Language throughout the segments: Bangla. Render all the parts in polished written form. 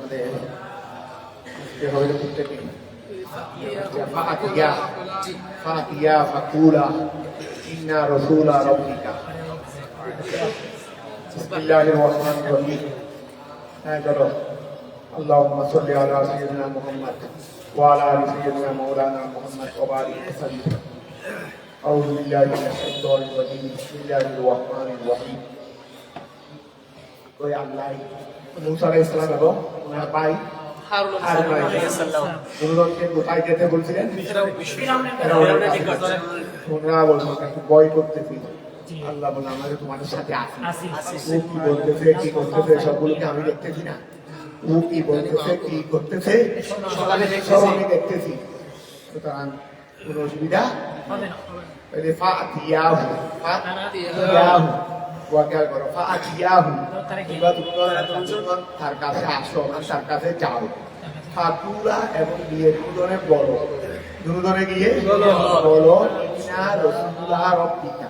আমাদের হবে প্রত্যেকে ফাতিয়া ফাতিয়া ফাকুলা ইন্না রাসূলা রাব্বিকা বিসমিল্লাহির রহমানির রহিম। হ্যাঁ করো আল্লাহুম্মা সাল্লি আলা সাইয়্যিদিনা মুহাম্মদ ওয়া আলা আলি সাইয়্যিদিনা মাওলানা মুহাম্মদ ওয়া বারিক ওয়াসাল্লিম। আউযু বিল্লাহি মিনাশ শাইতানির রাজীম। বিসমিল্লাহির রহমানির রহিম। ওই আল্লাহ মুসা আলাইহিস সালাম এবং ওনার ভাই হারুন আলাইহিস সালাম দুজনকে কোথায় যেতে বলছিলেন? ওনারা বলছেন ভয় করতেছি। আল্লাহ বলে আমাদের তোমাদের সাথে আছি। ও কি বলতেছে কি করতেছে সবগুলোকে আমি দেখতেছি না। ও কি বলতেছে কি করতেছে সব আমি দেখতেছি। সুতরাং কোনো অসুবিধা হবে না। ফাতিয়াহু ফাতিয়াহু ওয়াকাল করো ফাতিয়াহু তার কাছে আসো তার কাছে যাও। ফাকুলা এবং বিয়ের দুজনে বলো, দুজনে গিয়ে বলো ইন্না রাসূলা রাব্বিকা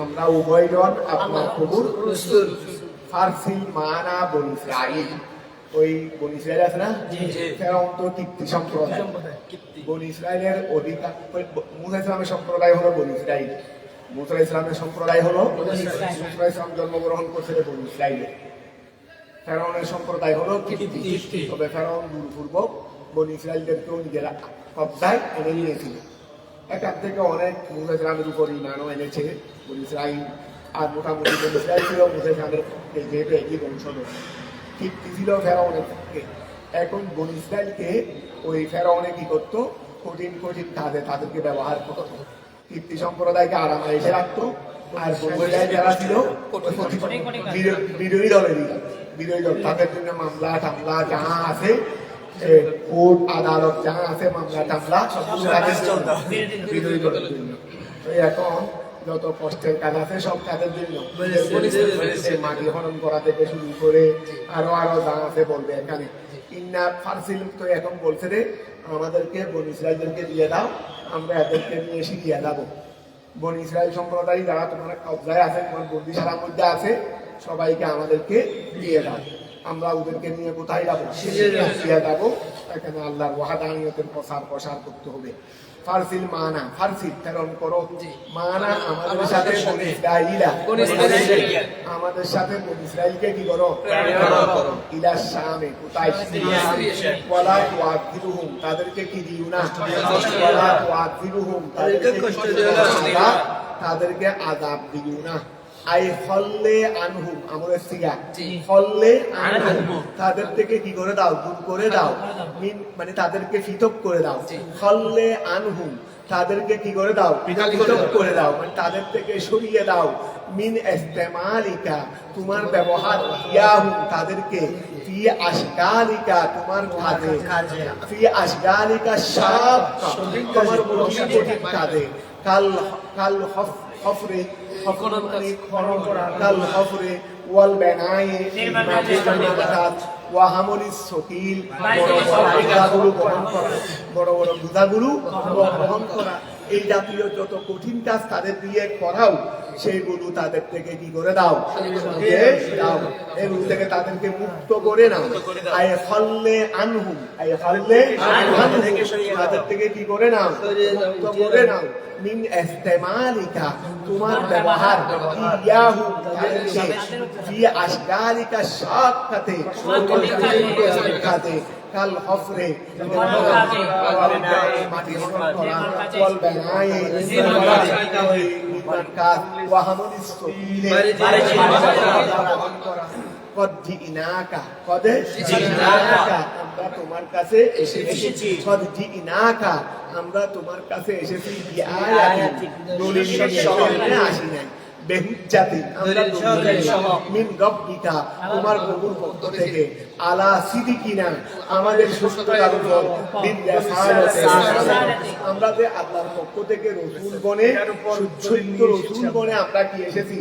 আমরা উভয়জন আপনার প্রভুর রাসূল। ফারসিল মানা বনি ইসরাঈল, ওই বনি ইসরাঈল আছে না, ফেরাউন তো কিপ্তি সম্প্রদায়। বনি ইসরাঈলের অধিকার মুসা ইসলামের সম্প্রদায় হলো বনি ইসরাঈল। মুসা ইসলামের সম্প্রদায় হলো মুসা ইসলাম জন্মগ্রহণ করছিল বনি ইসরাঈলে। ফেরাউনের সম্প্রদায় হলো কিপ্তি। তবে ফেরাউন দূরপূর্বক বনি ইসরাঈলদেরকেও নিজেরা কবজায় এনে নিয়েছিল। এখান থেকে অনেক মুসা ইসলামের উপর ইমানও এনেছে বনি ইসরাঈল। আর মোটামুটি বনি ইসরাঈল ছিল মুসা ইসলামের যেহেতু একই বংশধর, কিপ্তি ছিল ফেরাউনের পক্ষে। এখন বনি ইসরাঈলকে ওই ফেরাউনে কি করতো, কঠিন কঠিন কাজে তাদেরকে ব্যবহার করতো। কিপ্তি সম্প্রদায়কে আরামে এসে রাখতো। আর বনি ইসরাঈল যারা ছিল বিরোধী দল, তাদের জন্য মামলা টামলা যা আছে, কোর্ট আদালত যা আছে, মামলা টামলা সবগুলো তাদের জন্য, বিরোধী দলের জন্য। এখন যত কষ্টের কাজ আছে সব কাজের জন্য, মাটি খনন করা থেকে শুরু করে আরো যা আছে বলবে এখানে। ইন্না ফারসিল তো এখন বলছে রে আমাদেরকে বনি ইসরাঈলদেরকে দিয়ে দাও, আমরা এদেরকে নিয়ে সিরিয়া যাবো। বনি ইসরাঈল সম্প্রদায় যারা তোমার কবজায় আছে, তোমার বন্দিশালার মধ্যে আছে, সবাইকে আমাদেরকে দিয়ে দাও। আমরা ওদেরকে নিয়ে কোথায় যাবো? সিরিয়া যাবো। এখানে আল্লাহর ওয়াহদানিয়তের প্রসার করতে হবে। ফারসিল মানা, ফারসিল প্রেরণ করো। মানা আমাদের সাথে বনি ইসরাঈলা, আমাদের সাথে বনি ইসরাঈলকে কি করো? ইলা শামে, কোথায়? ওয়ালা তুআযিরুহুম, তাদেরকে কি দিও না? ওয়ালা তুআযিরুহুম, তাদেরকে আযাব দিও না। আই হল্লে আনহুম, আমাদের সিগা হল্লে আনহুম, তাদের থেকে কি করে দাও? দূর করে দাও। মিন মানে তাদেরকে পৃথক করে দাও। হল্লে আনহুম, তাদেরকে কি করে দাও? পৃথক করে দাও, মানে তাদের থেকে সরিয়ে দাও। মিন ইস্তেমালিকা, তোমার ব্যবহার, ইয়াহুম, তাদেরকে ফি আশগালিকা, তোমার কাজে, ফি আশগালিকা সব তোমার কঠিন কাজে। কাল হফরে কাল হফরে ওয়াল বেনাই ওয়া হামলিস সকিল, বড় বড় বোঝাগুলো বহন করা, এই জাতীয় যত কঠিন কাজ তাদের দিয়ে করাও, সেইগুলো তাদের থেকে কি করে দাও? এগুলো থেকে তাদেরকে মুক্ত করে নাও। আই হল্লে আনহুম, আই হল্লে আনহুম, তাদের থেকে কি করে নাও? মুক্ত করে নাও। মিন ইস্তেমালিকা, তোমার ব্যবহার, ইয়াহু, তাদেরকে ফি আশগালিকা শাক্কাতে, কাজে, কাল হফরে মাটি খনন করা, ওয়াল বেনাই নির্মাণ কাজ, ওয়া হামলিস সকিলে বহন করা। কদ জিনাকা, কদ জিনাকা, আমরা তোমার কাছে এসেছি। কদ জিনাকা, আমরা তোমার কাছে এসেছি। বিআয়াতিন, দলিল সহ আসি নাই। বেহুজ্জাতিন, আমরা দলিল সহ। মিন রাব্বিকা, তোমার প্রভুর পক্ষ থেকে। আলা সিদিকিনা, আমাদের সুস্থতার উপর। বিন রাসালাতি, আমরা যে আল্লাহর পক্ষ থেকে রাসূল বনে, সত্য রাসূল বনে আমরা কি এসেছি?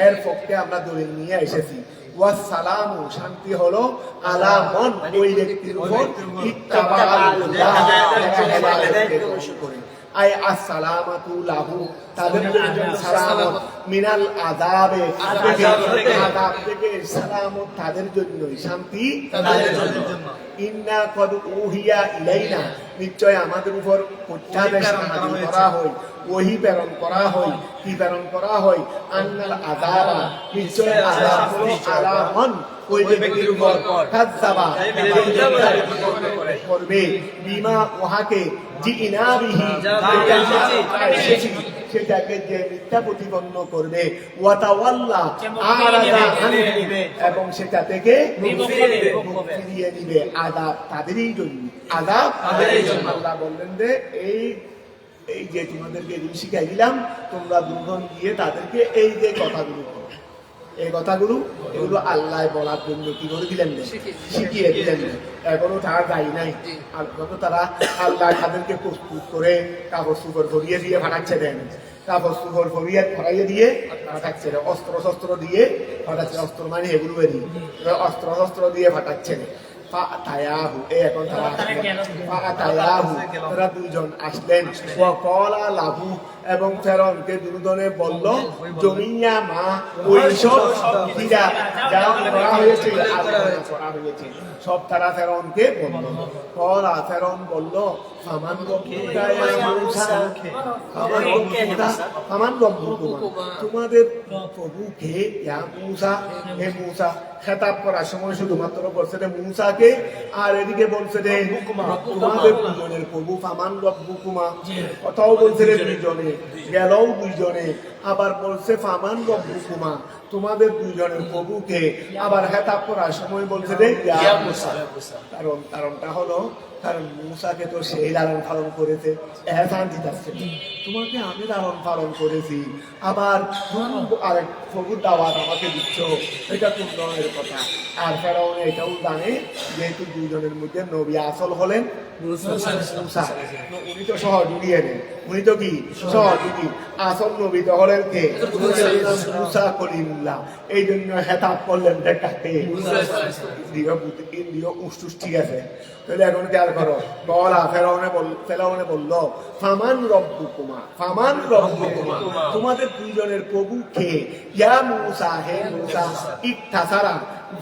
এর পক্ষে আমরা দলিল নিয়ে এসেছি। ওয়াসসালামু, শান্তি হলো, আলা মান, ওই ব্যক্তির উপর, ইত্তাবাআল হুদা, আই আসসালামাতু লাহু, তাদের জন্য সালামত, মিনাল আযাবে, আযাব থেকে সালামত তাদের জন্য, শান্তি তাদের জন্য। ইন্না কদ উহিয়া ইলাইনা, নিশ্চয় আমাদের উপর প্রত্যাদেশ নাযিল করা হয়, ওহী প্রেরণ করা হয়। কি প্রেরণ করা হয়? আন্নাল আযাবা, নিশ্চয় আযাব হলো আলামান, ওই ব্যক্তির উপর কাযযাবা করবে, বিমা উহাকে জিইনা বিহি, সেটাকে যে মিথ্যা প্রতিপন্ন করবে, ওয়া তাওয়াল্লা, আরাদা আনহু, এবং সেটা থেকে ফিরিয়ে নিবে। আযাব তাদেরই জন্য, আযাব তাদেরই জন্য। আল্লাহ বললেন যে এই যে তোমাদেরকে শিখাই দিলাম, তোমরা দুজন গিয়ে তাদেরকে এই যে কথাগুলো, এই কথাগুলো এগুলো আল্লাহ বলার জন্য কি করে দিলেন, শিখিয়ে দিলেন। এখনো তারা যাই নাই, তারা আল্লাহ তাদেরকে প্রস্তুত করে কাপড় চুপড় ভরিয়ে দিয়ে ফাটাচ্ছে দেন, কাপড় চুপড় ফরাইয়ে দিয়ে ফাটাচ্ছে, অস্ত্র শস্ত্র দিয়ে ফাটাচ্ছে। অস্ত্র মানে এগুলো অস্ত্র শস্ত্র দিয়ে ফাটাচ্ছে। এখন তারা দুইজন আসলেন, লাভু, এবং ফেরনকে দুজনে বলল, জমিয়া মা, ওইসব যা করা হয়েছে সব তারা ফেরনকে বলল। ফেরন বলল, তোমাদের প্রভুকে, হে মূসা, খেতাব করার সময় শুধুমাত্র বলছে মূসাকে, আর এদিকে বলছে তোমাদের দুজনের প্রভু, ফামান রব্বুকুমা, কথাও বলছে দুইজনে, গেলও দুইজনে, আবার বলছে ফামান রব্বুকুমা, তোমাদের দুইজনের প্রভুকে, আবার খেতাব করার সময় বলছে কারণটা হলো, কারণ মূসাকে তো সেই লালন পালন করেছে, এহসান দিতেছে, তোমাকে আমি লালন পালন করেছি, আবার আরেক প্রভুর দাওয়াত আমাকে দিচ্ছ, এটা কোন ধরনের কথা? আর ফেরাউন এটাও জানে, যেহেতু দুইজনের মধ্যে নবী আসল হলেন মূসা, উনি তো সহযোগী এলেন, উনি তো কি সহযোগী, আসল নবী তো হলেন কে? মূসা কলিমুল্লাহ। এই জন্য হেতাব করলেন কাকে? ইন্দ্রিয় উষ্ঠুস, ঠিক আছে। তাহলে এখন খেয়াল করো, বলা ফেরাউনে বলল, ফামান রব্বুকুমা, ফামান রব্বুকুমা, তোমাদের দুইজনের প্রভু কে? ইয়া মূসা, হে মূসা, ইত্তাসারা,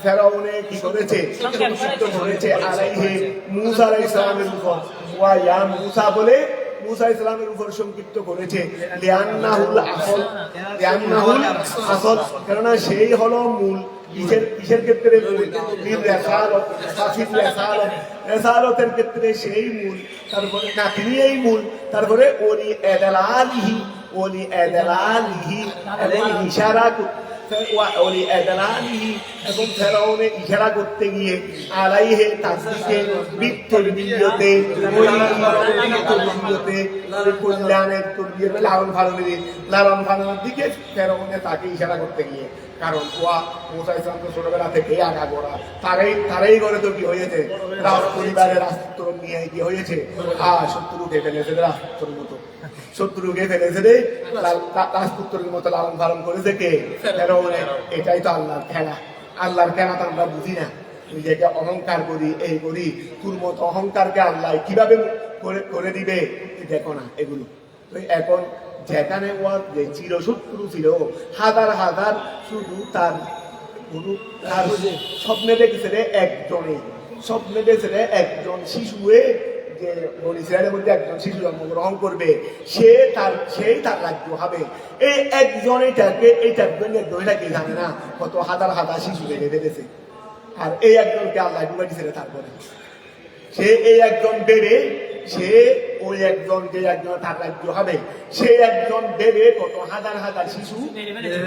ফেরাউনে কি করেছে? সংক্ষিপ্ত করেছে আলাইহি, মূসা আলাইহিস সালামের উপর, ওয়া ইয়া মূসা বলে মূসা ইসলামের উপর সংক্ষিপ্ত করেছে, লিআন্নাহুল আসল, লিআন্নাহুল আসল, কেননা সেই হলো মূল। কিসের ক্ষেত্রে মূল? রেসালতের ক্ষেত্রে সেই মূল, তারপরে না তিনি এই মূল, তারপরে ওলি এদালালিহি, ওলি এদালালিহি, এবং ইশারা এবং ফেরাউনে ইশারা করতে গিয়ে আলাইহে তাসদিকে, বিত্তরবিয়তে, কল্যাণের তরবিয়তে, লালন পালনের দিকে ফেরাউনে তাকে ইশারা করতে গিয়ে, কারণ মূসা ইসলাম তো ছোটবেলা থেকেই আগা গোড়া, তারাই ঘরে তো কি হয়েছে, পরিবারের রাষ্ট্র নিয়ে কি হয়েছে, শত্রুকে ফেলেছে, রাষ্ট্রের মতো শত্রুকে ফেলেছে রে, রাজপুত্রের মতো লালন পালন করেছে কে? ফেরাউনে। এটাই তো আল্লাহর খেলা। আল্লাহর খেলা তো আমরা বুঝি না, নিজেকে অহংকার করি, এই করি, তোর মতো অহংকারকে আল্লাহ কিভাবে করে দিবে দেখো না এগুলো। তো এখন যেখানে ওর যে চিরশত্রু ছিল, হাজার হাজার, শুধু তার স্বপ্নে দেখেছে রে একজনে, স্বপ্নে দেখেছে রে একজন শিশুয়ে, যে বনি ইসরায়েলের মধ্যে একজন শিশু জন্মগ্রহণ করবে, সেই তার রাজ্য হবে। এই একজন এইটাকে জানে না কত হাজার হাজার শিশু বেড়ে ফেলেছে, আর এই একজনকে আল্লাহ ডুবে দিয়েছে। তারপরে সে এই একজন বেড়ে, সে ওই একজন, যে একজন তার রাজ্য হবে, সেই একজন বেড়ে কত হাজার হাজার শিশু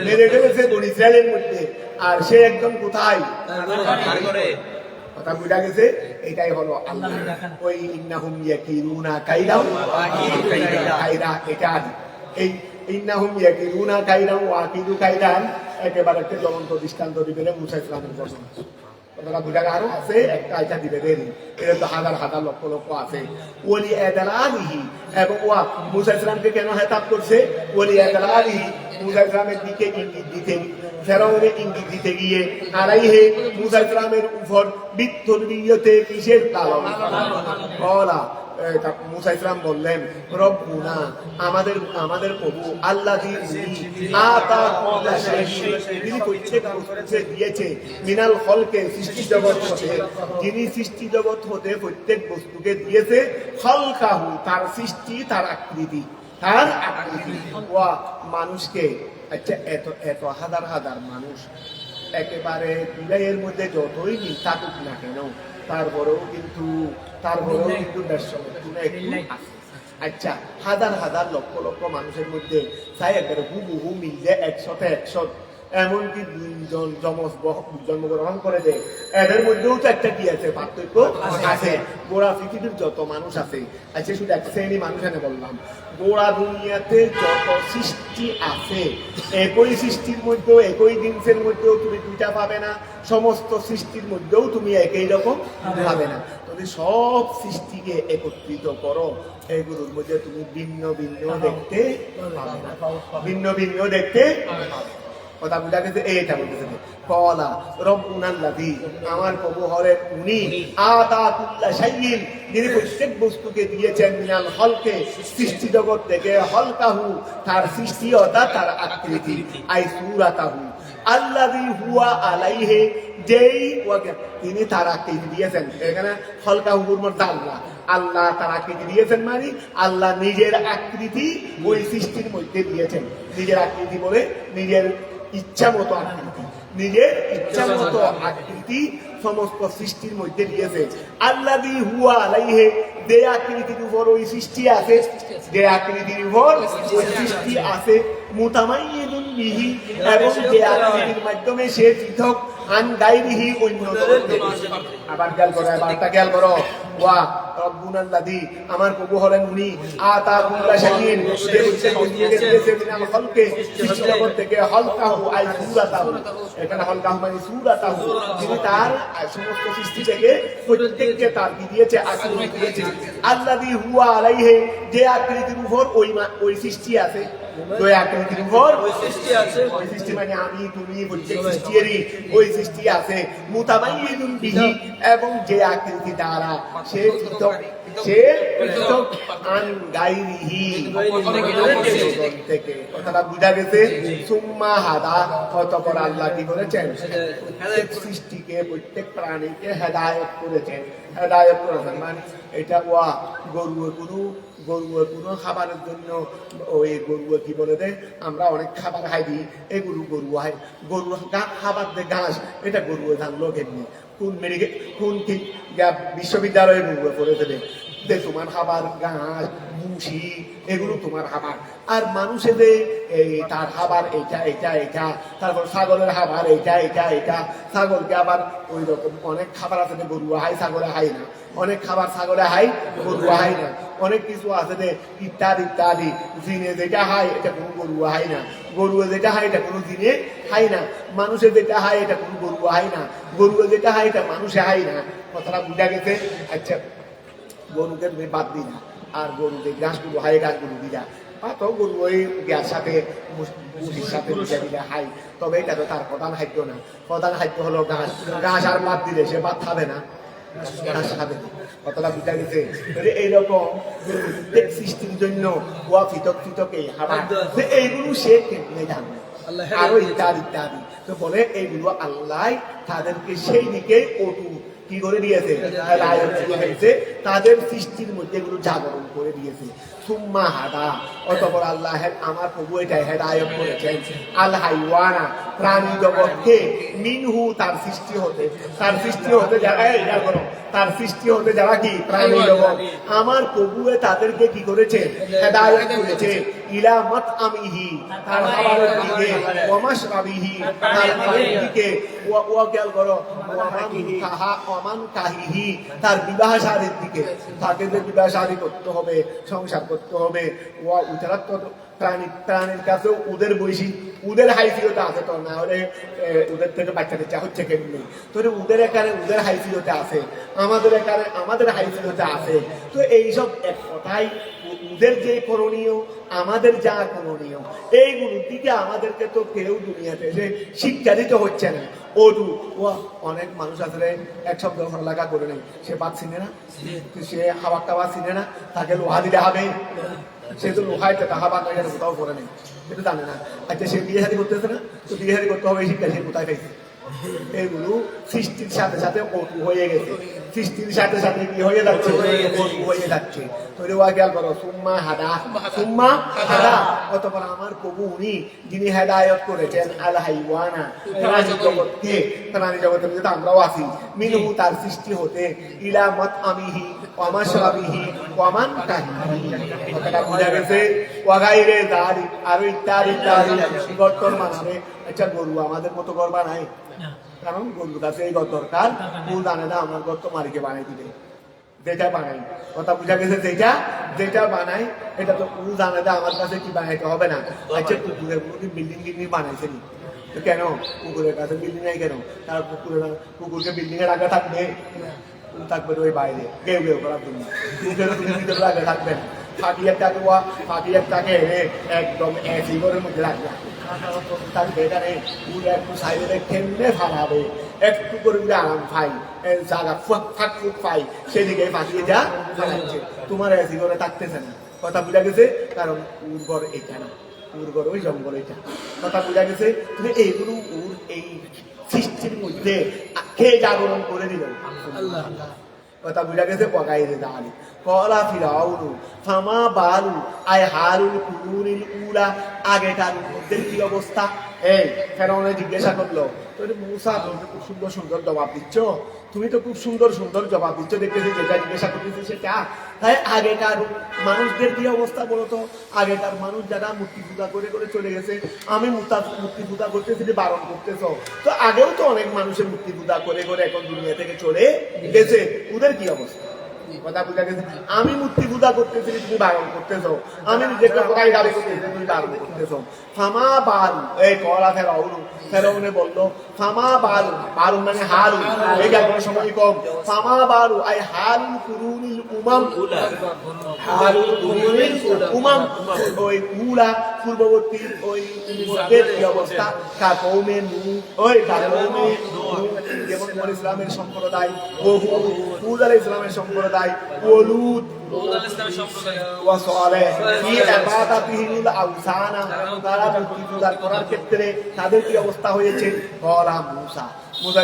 মেরে ফেলেছে বনি ইসরায়েলের মধ্যে। আর সে একজন কোথায়? কথা বুঝা গেছে? এটাই হলো আল্লাহ। ওই ইন্নাহুম ইয়াকিরুনা কাইদা কাইদা, এটা এই ইন্নাহুম ইয়াকিরুনা কাইদা ওয়া আকিদু কাইদান একেবারে একটা জ্বলন্ত দৃষ্টান্ত দিবেন মূসা ইসলামের ঘটনা। কথাটা বুঝা গেল? আরো আছে একটা আইটা দিবে দেরি, এর তো হাজার হাজার লক্ষ লক্ষ আছে। ওলি এদালালিহি, এবং ওয়া মূসা ইসলামকে কেন হেতাব করছে? ওলি এদালালিহি, মূসা ইসলামের দিকে ইঙ্গিত দিতে, ফেরাউনের ইঙ্গিত দিতে গিয়ে, আলাইহে, মূসা ইসলামের উপর, বিত্তরবিয়তে, কিসের লালন? বলা মুসা ইসলাম বললেন রব্বুনা আমাদের প্রভু আল্লাযী আতা কুল্লা শাইইন যিনি প্রত্যেক বস্তুকে দিয়েছে মিনাল খলকে সৃষ্টি জগৎ হতে যিনি সৃষ্টি জগৎ হতে প্রত্যেক বস্তুকে দিয়েছে খলকাহু তার সৃষ্টি তার আকৃতি ওয়া মানুষকে আচ্ছা এত হাজার হাজার মানুষ একেবারে বিলের মধ্যে যতই মিল থাকুক না কেন তারপরেও কিন্তু আচ্ছা হাজার হাজার লক্ষ লক্ষ মানুষের মধ্যে তাই একবারে হুবহু মিল যে 100 এমনকি দুইজন জন্মগ্রহণ করে দেয় এদের মধ্যেও তো একটা কি আছে পার্থক্য আছে। গোড়া পৃথিবীর যত মানুষ আছে আচ্ছা শুধু এক শ্রেণী মানুষ এনে বললাম গোড়া দুনিয়াতে যত সৃষ্টি আছে একই সৃষ্টির মধ্যেও একই জিনিসের মধ্যেও তুমি দুইটা পাবে না, সমস্ত সৃষ্টির মধ্যেও তুমি একই রকম পাবে না। তুমি সব সৃষ্টিকে একত্রিত করো এগুলোর মধ্যে তুমি ভিন্ন ভিন্ন দেখতে পাবে না, ভিন্ন ভিন্ন দেখতে কথা বুঝা গেছে। এইটা বলতেছে কলা রব্বুনাল্লাযী আমার প্রভু হলেন উনি আতা কুল্লা শাইইন যিনি প্রত্যেক বস্তুকে দিয়েছেন মিনাল হলকে সৃষ্টি জগৎ থেকে হলকাহু তার সৃষ্টি অর্থাৎ তার আকৃতি আই সূরাতাহু আল্লাযী হুয়া আলাইহি যেই তিনি তার আকৃতি দিয়েছেন। এখানে হলকাহুর মধ্যে আল্লাহ তার আকৃতি দিয়েছেন মানে আল্লাহ নিজের আকৃতি ওই সৃষ্টির মধ্যে দিয়েছেন। নিজের আকৃতি বলে নিজের ইচ্ছা মতো আকৃতি, নিজের ইচ্ছা মতো আকৃতি সমস্ত সৃষ্টির মধ্যে দিয়েছে। আল্লাযী হুয়া আলাইহি যে আকৃতির উপর ওই সৃষ্টি আছে, যে আকৃতির উপর ওই সৃষ্টি আছে মুতামাইয়িদুন বিহি এবং যে আকৃতির মাধ্যমে সে পৃথক আন গায়রিহি অন্য। আবার খেয়াল করো ওয়া রব্বুনাল্লাযী আমার প্রভু হলেন উনি আতা কুল্লা শাইইন যে দিয়েছে মিনাল খলকে সৃষ্টি জগৎ থেকে হলকাহু আই সূরাতাহু। এখানে হলকাহু মানে সূরাতাহু যিনি তার সমস্ত সৃষ্টি থেকে প্রত্যেককে তার কি দিয়েছে আকৃতি দিয়েছে। আল্লাযী হুয়া আলাইহি যে আকৃতির উপর ওই সৃষ্টি আছে, ওই আকৃতির উপর ওই সৃষ্টি আছে, ওই সৃষ্টি মানে আমি তুমি প্রত্যেক সৃষ্টিরই ওই সৃষ্টি আছে মুতামাইয়িদুন বিহি এবং যে আকৃতি দ্বারা সে পৃথক আন গায়রিহি থেকে। কথাটা বুঝা গেছে। সুম্মা হাদা অতঃপর আল্লাহ কি করেছেন প্রত্যেক সৃষ্টিকে প্রত্যেক প্রাণীকে হেদায়েত করেছেন। হেদায়েত করেছেন মানে এটা ওয়া গরুয়ে কোনো খাবারের জন্য ওই গরুয়ে কি বলে দেয় আমরা অনেক খাবার খাই দিই এগুলো গরু হয়, গরু খাবার দেয় ঘাস, এটা গরুয়ে জানলো কেমনি কোন ঠিক বিশ্ববিদ্যালয়ে গরুয়ে করে দেবে যে তোমার খাবার ঘাস ভুসি এগুলো তোমার খাবার, আর মানুষেদের এই তার খাবার এটা তারপর ছাগলের খাবার এটা ছাগলকে আবার ওই রকম অনেক খাবার আছে গরু হাই ছাগলে হাই না, অনেক খাবার ছাগলে হাই গরু হাই না, অনেক কিছু আছে যে ইত্যাদি জিনে যেটা হাই এটা কোনো গরু হাই না, গরু যেটা হাই এটা কোনো জিনে হাই না, মানুষের যেটা হাই এটা কোনো গরু হাই না, গরু যেটা হাই এটা মানুষে হাই না। কথাটা বুঝা গেছে। আচ্ছা গরুকে তুমি বাদ দি না, আর গরু যে ঘাসগুলো হাই ঘাসগুলো দিলা তো গরু ওই গ্যাস সাথে মুসির সাথে দিলে হাই, তবে এটা তো তার প্রধান খাদ্য না। প্রধান খাদ্য হলো ঘাস আর বাদ দিলে সে ভাত খাবে না, ঘাস খাবে না। কতটা বুঝা গেছে। এইরকম প্রত্যেক সৃষ্টির জন্য ওয়া পৃথক এই খাবার এইগুলো সে কেমনে জানবে আরো ইত্যাদি তো বলে এইগুলো আল্লাহ তাদেরকে সেই দিকে কি করে দিয়েছে তাদের সৃষ্টির মধ্যে এগুলো জাগরণ করে দিয়েছে। সুম্মা হাদা অতঃপর আল্লাহ আমার প্রভু এটা হেদায়েত করেছেন আল হাইওয়ানা প্রাণী জগৎকে মিনহু তার সৃষ্টি হতে যারা কি প্রাণী জগৎ আমার প্রভু তাদেরকে কি করেছে হেদায়েত করেছে ইলা মাতআমিহি তার খাবারের দিকে ওয়া মাশরাবিহি তার পানির দিকে ওয়া খেয়াল করো ওয়ামান কাহিহি তার বিবাহ শাদীর দিকে, তাকে যে বিবাহ শাদী করতে হবে সংসার করতে হবে ওয়া উতারাত প্রাণীর কাছেও ওদের বৈশি ওদের হাইসিয়তে আছে, তো না হলে ওদের থেকে বাচ্চাদের চা হচ্ছে কেমনি, তো ওদের এখানে ওদের হাইসিয়তে আছে, আমাদের এখানে আমাদের হাইসিয়তে আছে। তো এইসব এক কথাই ওদের যে করণীয় আমাদের যা করণীয় এইগুলোর দিকে আমাদেরকে তো কেউ দুনিয়াতে যে শিক্ষা দিতে হচ্ছে না। অনেক মানুষ আসলে এক শব্দ পড়ালেখা করে নেই, সে বাদ চিনে না, সে হাওয়া টাওয়া চিনে না, তাকে লোহা দিতে হবে, সে তো লোহায় হাওয়া কোথাও করে নেই, সেটা জানে না। আচ্ছা সে বিয়ে শাদী করতেছে না, তো বিয়ে শাদী করতে হবে এই শিক্ষা সে কোথায় পাইছে? এগুলো সৃষ্টির সাথে সাথে অটু হয়ে গেছে, সৃষ্টির সাথে সাথে কি হয়ে যাচ্ছে? অটু হয়ে যাচ্ছে। খেয়াল করো, সুম্মা হাদা, সুম্মা হাদা। অতঃপর আমার প্রভু উনি যিনি হেদায়ত করেছেন আল হাইওয়ানা, প্রাণী জগৎকে, প্রাণী জগতের মধ্যে আমরাও আছি, মিনহু তার সৃষ্টি হতে, ইলা মাতআমিহি ওয়া মাশরাবিহি ওয়া মানকাহিহি। কথাটা বুঝা গেছে? ওয়া গায়রে যালিক, আরো ইত্যাদি ইত্যাদি গর্তর মানাবে। আচ্ছা গরু আমাদের মতো ঘর বানায়? কারণ গরুর কাছে এই ঘর দরকার, ও জানে না আমার ঘর তো মালিকে বানাই দিবে, যেটা বানাই। কথা বুঝা গেছে? যেটা বানাই এটা তো ও জানে না আমার কাছে কি বানাইতে হবে না। আচ্ছা কুকুরের বিল্ডিং টিল্ডিং বানাইছে নি? কেন কুকুরের কাছে বিল্ডিং নাই কেন? তার কুকুরকে বিল্ডিং এর আগে থাকবে, থাকবে ওই বাইরে কেউ কেউ করার জন্য, ভিতরে আগে থাকবে না। ফাঁকিয়ারটাকে এনে একদম এসি ঘরের মধ্যে রাখবে, থাকবে এখানে একটু সাইডে কেমনে ফালাবে, একটু করে আরাম পাই, জায়গা ফাঁক ফুক পাই, সেদিকে ফাঁকিয়ে যা ফালাচ্ছে। তোমার এসি ঘরে থাকতেছে না। কথা বুঝা গেছে? কারণ উর্বর এটা না, উর্বর ওই জঙ্গল এটা। কথা বুঝা গেছে? তুমি এইগুলো ওর এই সৃষ্টির মধ্যে কে জাগরণ করে দিল? আল্লাহ। কথা বুঝা গেছে? পকাইরে দাঁড়ি কলা ফিরাউনু ফামা বালু আই হারুল কুরুনিল উলা, আগেকার মধ্যে কি অবস্থা? এই ফেরাউনে জিজ্ঞাসা করলো, মুসা তুমি তো খুব সুন্দর সুন্দর জবাব দিচ্ছ, তুমি তো খুব সুন্দর সুন্দর জবাব দিচ্ছ, দেখতেছি যেটা জিজ্ঞাসা করতেছি সেটা। তাই আগেকার মানুষদের কি অবস্থা বলতো? আগেকার মানুষ যারা মূর্তি পূজা করে করে চলে গেছে, আমি মূর্তি পূজা করতেছি বারণ করতেছ, তো আগেও তো অনেক মানুষের মূর্তি পূজা করে করে এখন দুনিয়া থেকে চলে গেছে, ওদের কি অবস্থা? কথা বুঝা গেছে? আমি মূর্তি পূজা করতেছি, তুমি বারণ করতেছো, আমি নিজেকে কোথায় দাবি করতেছি, তুমি বারণ করতেছো। ফামা বালু, এই কলা ফেরাউনে বললো ফামা বালু, বালু মানে হারু, এই কোনো সময় কম। ফামা বালু আই হারুল কুরুনিল উমাম, হারুল কুরুনিল উমাম, ওই উলা পূর্ববর্তী ওই উম্মতের কি অবস্থা? কা কওমে নূহ, ওই কা কওমে যেমন ইসলামের সম্প্রদায়, হুদ আলাইহিস সালামের সম্প্রদায়, ওলুদ ওয়া সালেহ ফি ইবাদাতিহিল আওসানা, তারা মূর্তি পূজা করার ক্ষেত্রে তাদের কি অবস্থা হয়েছে? বলা মুসা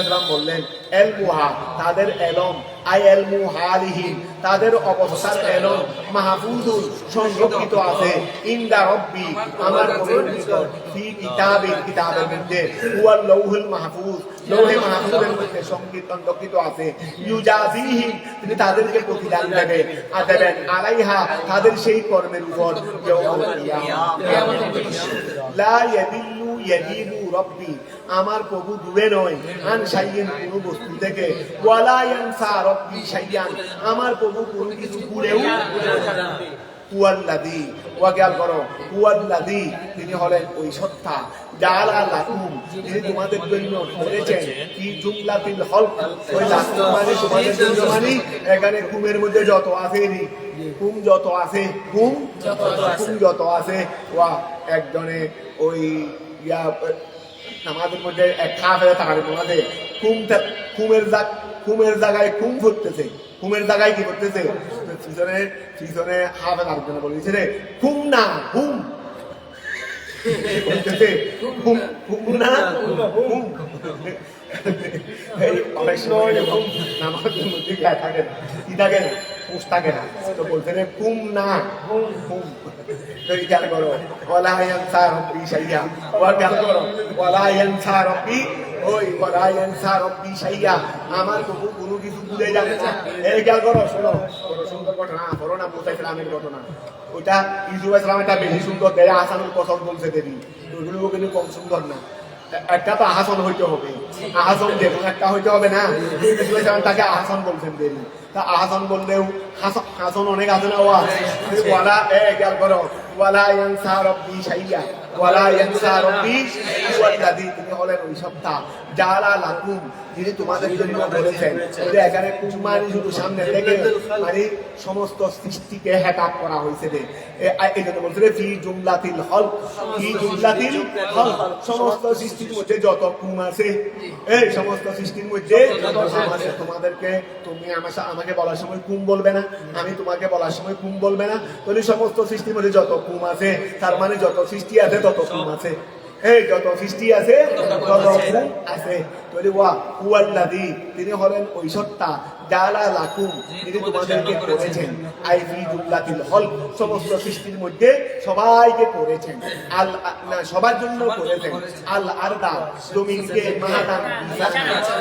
ইসলাম বললেন এল মুহা, তাদের এলম, আই এল মুহালিহিন, তাদের অবস্থার এলম মাহফুজুল, সংরক্ষিত আছে, ইনদা রব্বি, আমার পরিচিত, ফি কিতাবিন, কিতাবের মধ্যে, হুয়াল লাউহুল মাহফুজ, লৌহে মাহফুজের মধ্যে সংরক্ষিত আছে। ইউজাজিহিম, তিনি তাদেরকে প্রতিদান দেবেন আলাইহা, তাদের সেই কর্মের উপর, লা ইয়াদিল্লু ইয়াদিলু রব্বি, আমার প্রভু দূরে নয়, আন শাইইন, কোন বস্তু থেকে, ওয়ালা ইয়ানসা রব্বি শাইয়ান, আমার প্রভু কোন কিছু ভুলেও হুয়াল্লাযী, ওয়া খেয়াল করো, হুয়াল্লাযী, তিনি হলেন ওই সত্তা, জাআলা লাকুম, তিনি তোমাদের জন্য করেছেন, কি জুমলাতিল হলক, ওই লাকুম মানে তোমাদের জন্য, মানে এখানে কুমের মধ্যে যত আছে, কুম যত আছে, কুম যত আছে, ওয়া একজনে ওই ইয়া নামাজের মধ্যে এক কাফের তারিফ আমাদের কুমের জায়গায় কুম ফুটতেছে, কুমের জায়গায় কি করতেছে? পিছনে হাফেজ আরেকজনে বলেছে রে কুম না হুম করতেছে, কুম না হুম। অনেক সময় নামাজের মধ্যে থাকে না, কি থাকে না, পুষ থাকে না, তো বলতে রে কুম না হুম। খেয়াল করো, ওয়ালা ইয়ানসা রব্বি শাইয়া, ওয়া খেয়াল করো, ওয়ালা ইয়ানসা রব্বি, ওই ওয়ালা ইয়ানসা রব্বি শাইয়া, আমার প্রভু কোনো কিছু ভুলে যাবে না। এই খেয়াল করো, শোনো, বড় সুন্দর ঘটনা, বড় না মুসা ইসলামের ঘটনা, ওইটা ইউসুফ ইসলামেরটা বেশি সুন্দর, দেয় হাসানুল কসম বলছে দেবী, ওইগুলো কিন্তু কম সুন্দর না। একটা তো আহাসন হইতে হবে, আহাসন যেমন একটা হইতে হবে না, তাকে আহাসন বলছেন দেবী, তা আহাসন বললেও হাসন অনেক আছে না, ওয়ালা খেয়াল করো, ওয়ালা ইয়ানসা রব্বি শাইয়া, ওয়ালা ইয়ানসা রাব্বি ওয়াল্লাযী, তিনি হলেন ওই সত্তা জাআলা লাকুম, যিনি তোমাদের জন্য করেছেন। যে এখানে কুমারী শুধু সামনে থেকে মানে সমস্ত সৃষ্টিকে হেটাপ করা হয়েছে। এই জন্য বলছে ফি জুমলাতিল হল, ফি জুমলাতিল হল, সমস্ত সৃষ্টির মধ্যে যত কুম আছে, এই সমস্ত সৃষ্টির মধ্যে তোমাদেরকে, তুমি আমাকে বলার সময় কুম বলবে না, আমি তোমাকে বলার সময় কুম বলবে না, তাহলে সমস্ত সৃষ্টির মধ্যে যত কুম আছে, তার মানে যত সৃষ্টি আছে তত কুম আছে, এই যত সৃষ্টি আছে তত কুম আছে। ওয়াল্লাযী, তিনি হলেন ওই সত্তা জাআলা লাকুম, তিনি তোমাদেরকে করেছেন, আই ফি জুমলাতিল হল, সমস্ত সৃষ্টির মধ্যে সবাইকে করেছেন, আল না সবার জন্য করেছেন, আল আরদা, জমিনকে মাহাদান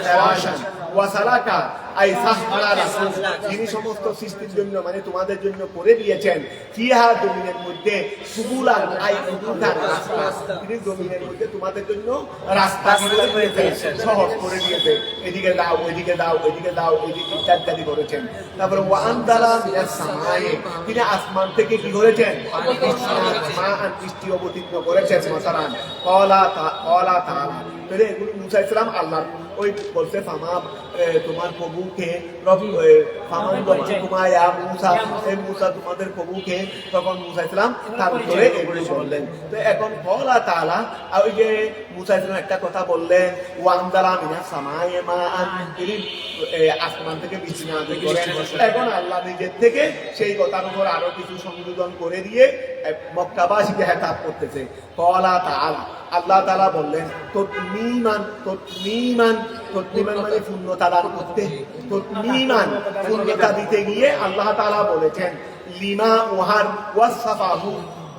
ফিরাশান ওয়া সালাকা আই সাহরা লাকুম, তিনি সমস্ত সৃষ্টির জন্য মানে তোমাদের জন্য করে দিয়েছেন, ফিহা, জমিনের মধ্যে, সুবুলান আই উদান, রাস্তা, তিনি জমিনের মধ্যে তোমাদের জন্য রাস্তা করে দিয়েছেন, সহজ করে দিয়েছে, এদিকে দাও ওইদিকে দাও, ওইদিকে দাও ওইদিকে ইত্যাদি করেছেন। তারপরে ওয়ানদালা মিনাস সামায়ে, তিনি আসমান থেকে কি করেছেন, বৃষ্টি অবতীর্ণ করেছেন, মতারান ক্বালা তাআলা, তাহলে এগুলো মুসা আলাইহিস সালাম আল্লাহ ওই বলছে তোমার প্রভুকে ফামান রব্বুকুমা মুসা, এই মুসা তোমাদের প্রভুকে, তখন মুসা আলাইহিস সালাম তার উত্তরে এগুলো বললেন। তো এখন ক্বালা তাআলা, ওই যে মুসা আলাইহিস সালাম একটা কথা বললেন, ওয়ানদালা মিনাস সামায়ে মাআন, তিনি আসমান থেকে বৃষ্টি নাযিল করেন। এখন আল্লাহ নিজের থেকে সেই কথার উপর আরো কিছু সংযোজন করে দিয়ে মক্কাবাসীকে হেতাব করতেছে। ক্বালা তাআলা, আল্লাহ তাআলা বললেন, ততমিমান মানে পূর্ণতা দান করতে, ততমিমান পূর্ণতা দিতে গিয়ে আল্লাহ তাআলা বলেছেন, লিমা ওয়াহার ওয়াসফাহু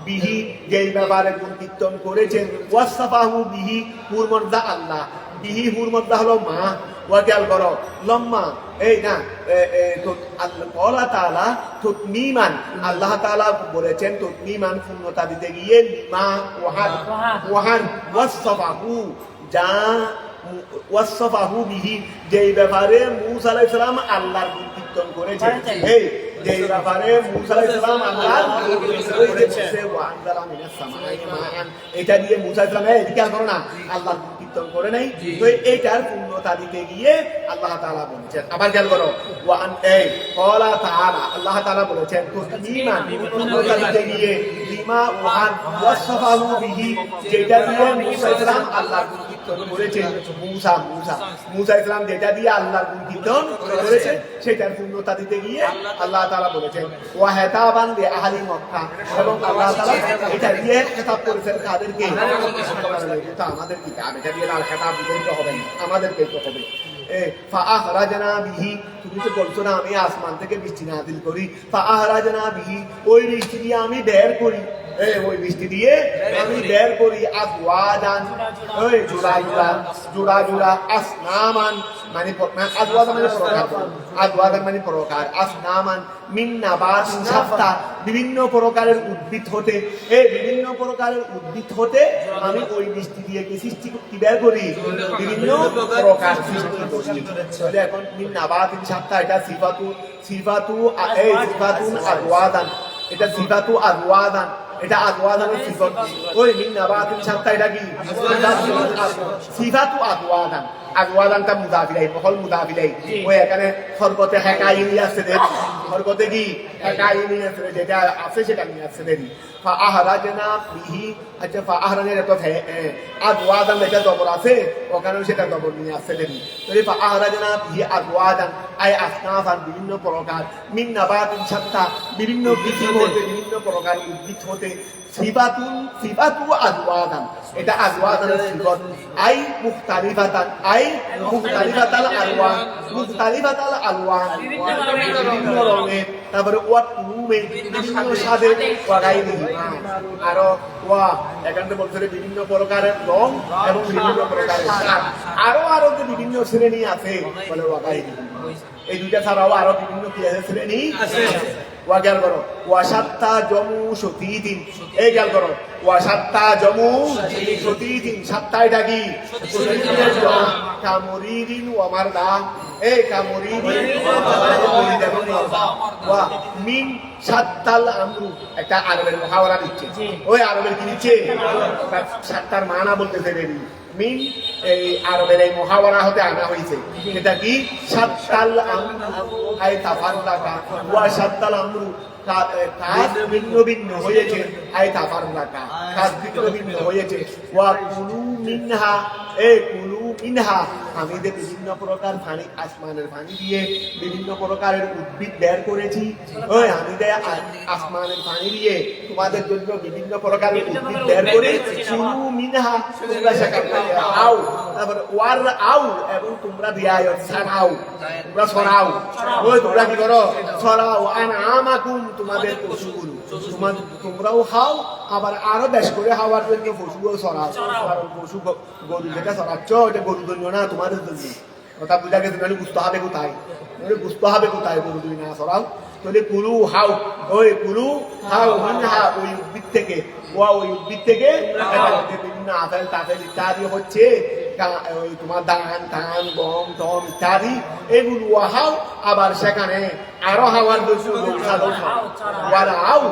বিহি, যেই ব্যাপারে গুণ কীর্তন করেছেন, ওয়াসফাহু বিহি, হুরমর্দা আল্লাহ, বিহি হুরমর্দা হলো মা, ওয়াকাল করো লম্মা, এই না আল্লাহ তাআলা ততমিমান, আল্লাহ তাআলা বলেছেন ততমিমান পূর্ণতা দিতে গিয়ে, লিমা ওয়াহার ওয়াসফাহু, যা ওয়াসফাহু বিহি, যেই ব্যাপারে মুসা আলাইহিস সালাম আল্লাহর গুণ কীর্তন করেছেন, এই যেই ব্যাপারে মুসা আলাইহিস সালাম আল্লাহর গুণ কীর্তন করেছেন, ওয়ানজালা মিনাস সামাই মাআন, এটা দিয়ে মুসা আলাইহিস সালাম এদিকে করো না, আল্লাহর গুণ কীর্তন করে নাই, তো এইটার পূর্ণতা দিতে গিয়ে আল্লাহ তাআলা বলেছেন। আবার খেয়াল করো, ওয়ান এই ক্বালা তাআলা, আল্লাহ তাআলা বলেছেন তসলিমান, পূর্ণতা দিতে গিয়ে, লিমা ওয়াহান ওয়াসফাহু বিহি, যেটা দিয়ে মুসা আলাইহিস সালাম আল্লাহর গুণ কীর্তন করেছেন, মুসা আলাইহিস সালাম যেটা দিয়ে আল্লাহর গুণ কীর্তন করেছেন, সেটার পূর্ণতা দিতে গিয়ে আল্লাহ তাআলা বলেছেন ওয়া হেতাবান লি আহলি মক্কা, এবং আল্লাহ তাআলা এটা দিয়ে খেতাব করেছেন তাদেরকে, এটা আমাদের কিতাব, এটা দিয়ে আর খেতাব দিতে হবে না, আমাদেরকেই তো হবে। ফাআখরাজনা বিহি, তুমি তো বলছো না আমি আসমান থেকে বৃষ্টি নাযিল করি, ফাআখরাজনা বিহি, ওই বৃষ্টি দিয়ে আমি বের করি, ওই বৃষ্টি দিয়ে আমি বের করি, আজওয়াদান, ওই জোড়া জোড়া, আসনামান মানে আজওয়াদান মানে প্রকার, আসনামান মিন নাবাতিন শাত্তা, বিভিন্ন প্রকারের উদ্ভিদ হতে, বিভিন্ন প্রকারের উদ্ভিদ হতে আমি ওই বৃষ্টি দিয়ে কি সৃষ্টি কি বের করি, বিভিন্ন প্রকার সৃষ্টি করি। এখন মিন নাবাতিন শাত্তা, এটা সিফাতুন আজওয়াদান, এটা সিফাতু আজওয়াদান, এটা আজওয়াদানের সিফাত, ওই মিন নাবাতিন শাত্তা, এটা কি সিফাতু আজওয়াদান, আজওয়াদানটা মুদাফিলাই, বহল মুদাফিলাই, ওই এখানে খরগতে হেকাইনি আছে দেরি, খরগতে কি হেকাইনি আছে, যেটা আছে সেটা নিয়ে আসছে দেরি। ফাআহরাজনা বিহি, আচ্ছা ফাআহরাজের এত আজওয়াদান এটা জবর আছে, ওখানেও সেটা জবর নিয়ে আসছে দেরি, তাহলে ফাআহরাজনা বিহি আজওয়াদান আই আসনাফান, বিভিন্ন প্রকার, মিন নাবাতিন শাত্তা, বিভিন্ন বৃক্ষ হতে, বিভিন্ন প্রকার উদ্ভিদ হতে, সিফাতু আজওয়াদান, এটা আজওয়াদানের সিফাত, আই মুখতালিফাতান, আই মুখতালিফাতাল আলওয়ান, মুখতালিফাতাল আলওয়ান, বিভিন্ন রঙের, তারপরে ওয়াতুমে, বিভিন্ন স্বাদের, ওয়াগাইরিহি, আরো ওয়া এখানে বলতে বিভিন্ন প্রকারের রং এবং বিভিন্ন প্রকারের স্বাদ, আরো যে বিভিন্ন শ্রেণী আছে বলে ওয়াগাইরিহি, এই দুইটা ছাড়াও আরো বিভিন্ন কি আছে শ্রেণী আছে। ওয়া খেয়াল করো ওয়াসাত্তা জমু সতীদিন, এই খেয়াল করো ওয়াসাত্তা জমু সতীদিন, সাত্তা এটা কি সতীদিনের জমা, কামরিদিন ওয়া মারদা, এই কামরিদিন ওয়া মিন সাত্তাল আমরু, একটা আরবের মুহাওয়ারা দিচ্ছে, ওই আরবের কি দিচ্ছে সাত্তার মানা বলতেছে দেবী মিন, এই আরবের এই মুহাওয়ারা হতে আনা হয়েছে, এটা কি সাত্তাল আমরু আই তাফাররাকা, ওয়া সাত্তাল আমরু কাজ ভিন্ন ভিন্ন হয়েছে, আই তাফাররাকা কাজ ভিন্ন ভিন্ন হয়েছে, ওয়া কুলু মিনহা, এই কুলু মিনহা আমি যে বিভিন্ন প্রকার পানি, আসমানের পানি দিয়ে বিভিন্ন প্রকারের উদ্ভিদ বের করেছি, ওই আমি যে আসমানের পানি দিয়ে তোমাদের জন্য বিভিন্ন প্রকারের উদ্ভিদ বের করে কুলু মিনহা তোমরা সেখান থেকে আও, তারপরে ওয়ার আও এবং তোমরা দিয়ায় ছাড়াও, তোমরা ছড়াও, ওই তোমরা কি করো ছড়াও, আনআমাকুম তোমাদের পশুগুলো তোমরাও খাও, আবার আরো বেশ করে খাওয়ার জন্য পশুগুলো ছড়াও, কারণ পশু গরু যেটা ছড়াচ্ছ ওটা গরুর জন্য না তোমাদের জন্য, কথা বুঝা গেছে, তাহলে বুঝতে হবে কোথায়, বুঝতে হবে কোথায় গরু যদি না ছড়াও, তাহলে কুলু হাও, ওই কুলু হাও মিনহা ওই উদ্ভিদ থেকে, ওই উদ্ভিদ থেকে বিভিন্ন আপেল তাপেল ইত্যাদি হচ্ছে, ওই তোমার ধান টান গম টম ইত্যাদি এগুলো হাও, আবার সেখানে আরো হাওয়ার আও,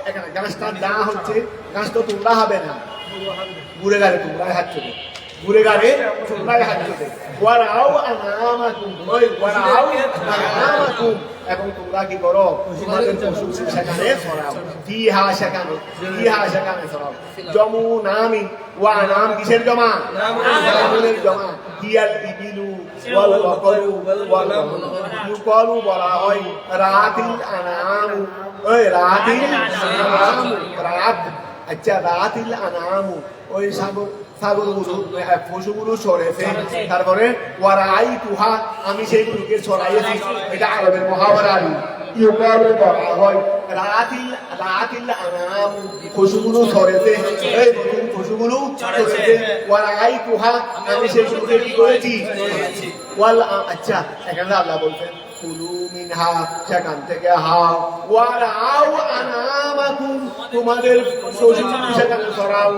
এখানে গাছটা দেওয়া হচ্ছে, গাছ তো তোমরা হবে না, ঘুরে গেলে তোমরাই হাত চলে, ঘুরে গেলে তোমরাই হাত চলে, ওয়ারাও আনামাকুম, ওই ওয়ারাও আনামাকুম এবং তোমরা কি করো তোমাদের পশু সেখানে ছড়াও, ফিহা সেখানে, ফিহা সেখানে ছড়াও, জমু নামি, ওয়া নাম কিসের জমা, নামের জমা, হিয়াল ইবিলু ওয়াল বাকরু ওয়াল ইউকালু বলা হয় রাতিল আনাম, ওই রাতিল আনাম, রাত, আচ্ছা রাতিল আনাম ওই ছাগলগুলো পশুগুলো সরেছে, তারপরে ওয়ারাই তুহা আমি সেইগুলোকে ছড়াইয়েছি, এটা আরবের মুহাওয়ারা, ইউকালু বলা হয় রাতিল আনাম পশুগুলো সরেছে, এই নতুন পশুগুলো সরেছে, ওয়ারাই তুহা আমি সেইগুলোকে কি করেছি ওয়াল, আচ্ছা এখানে আল্লাহ বলছেন কুলু মিনহা সেখান থেকে হাও, ওয়ারাও আনামাকুম তোমাদের পশুগুলো সেখানে ছড়াও,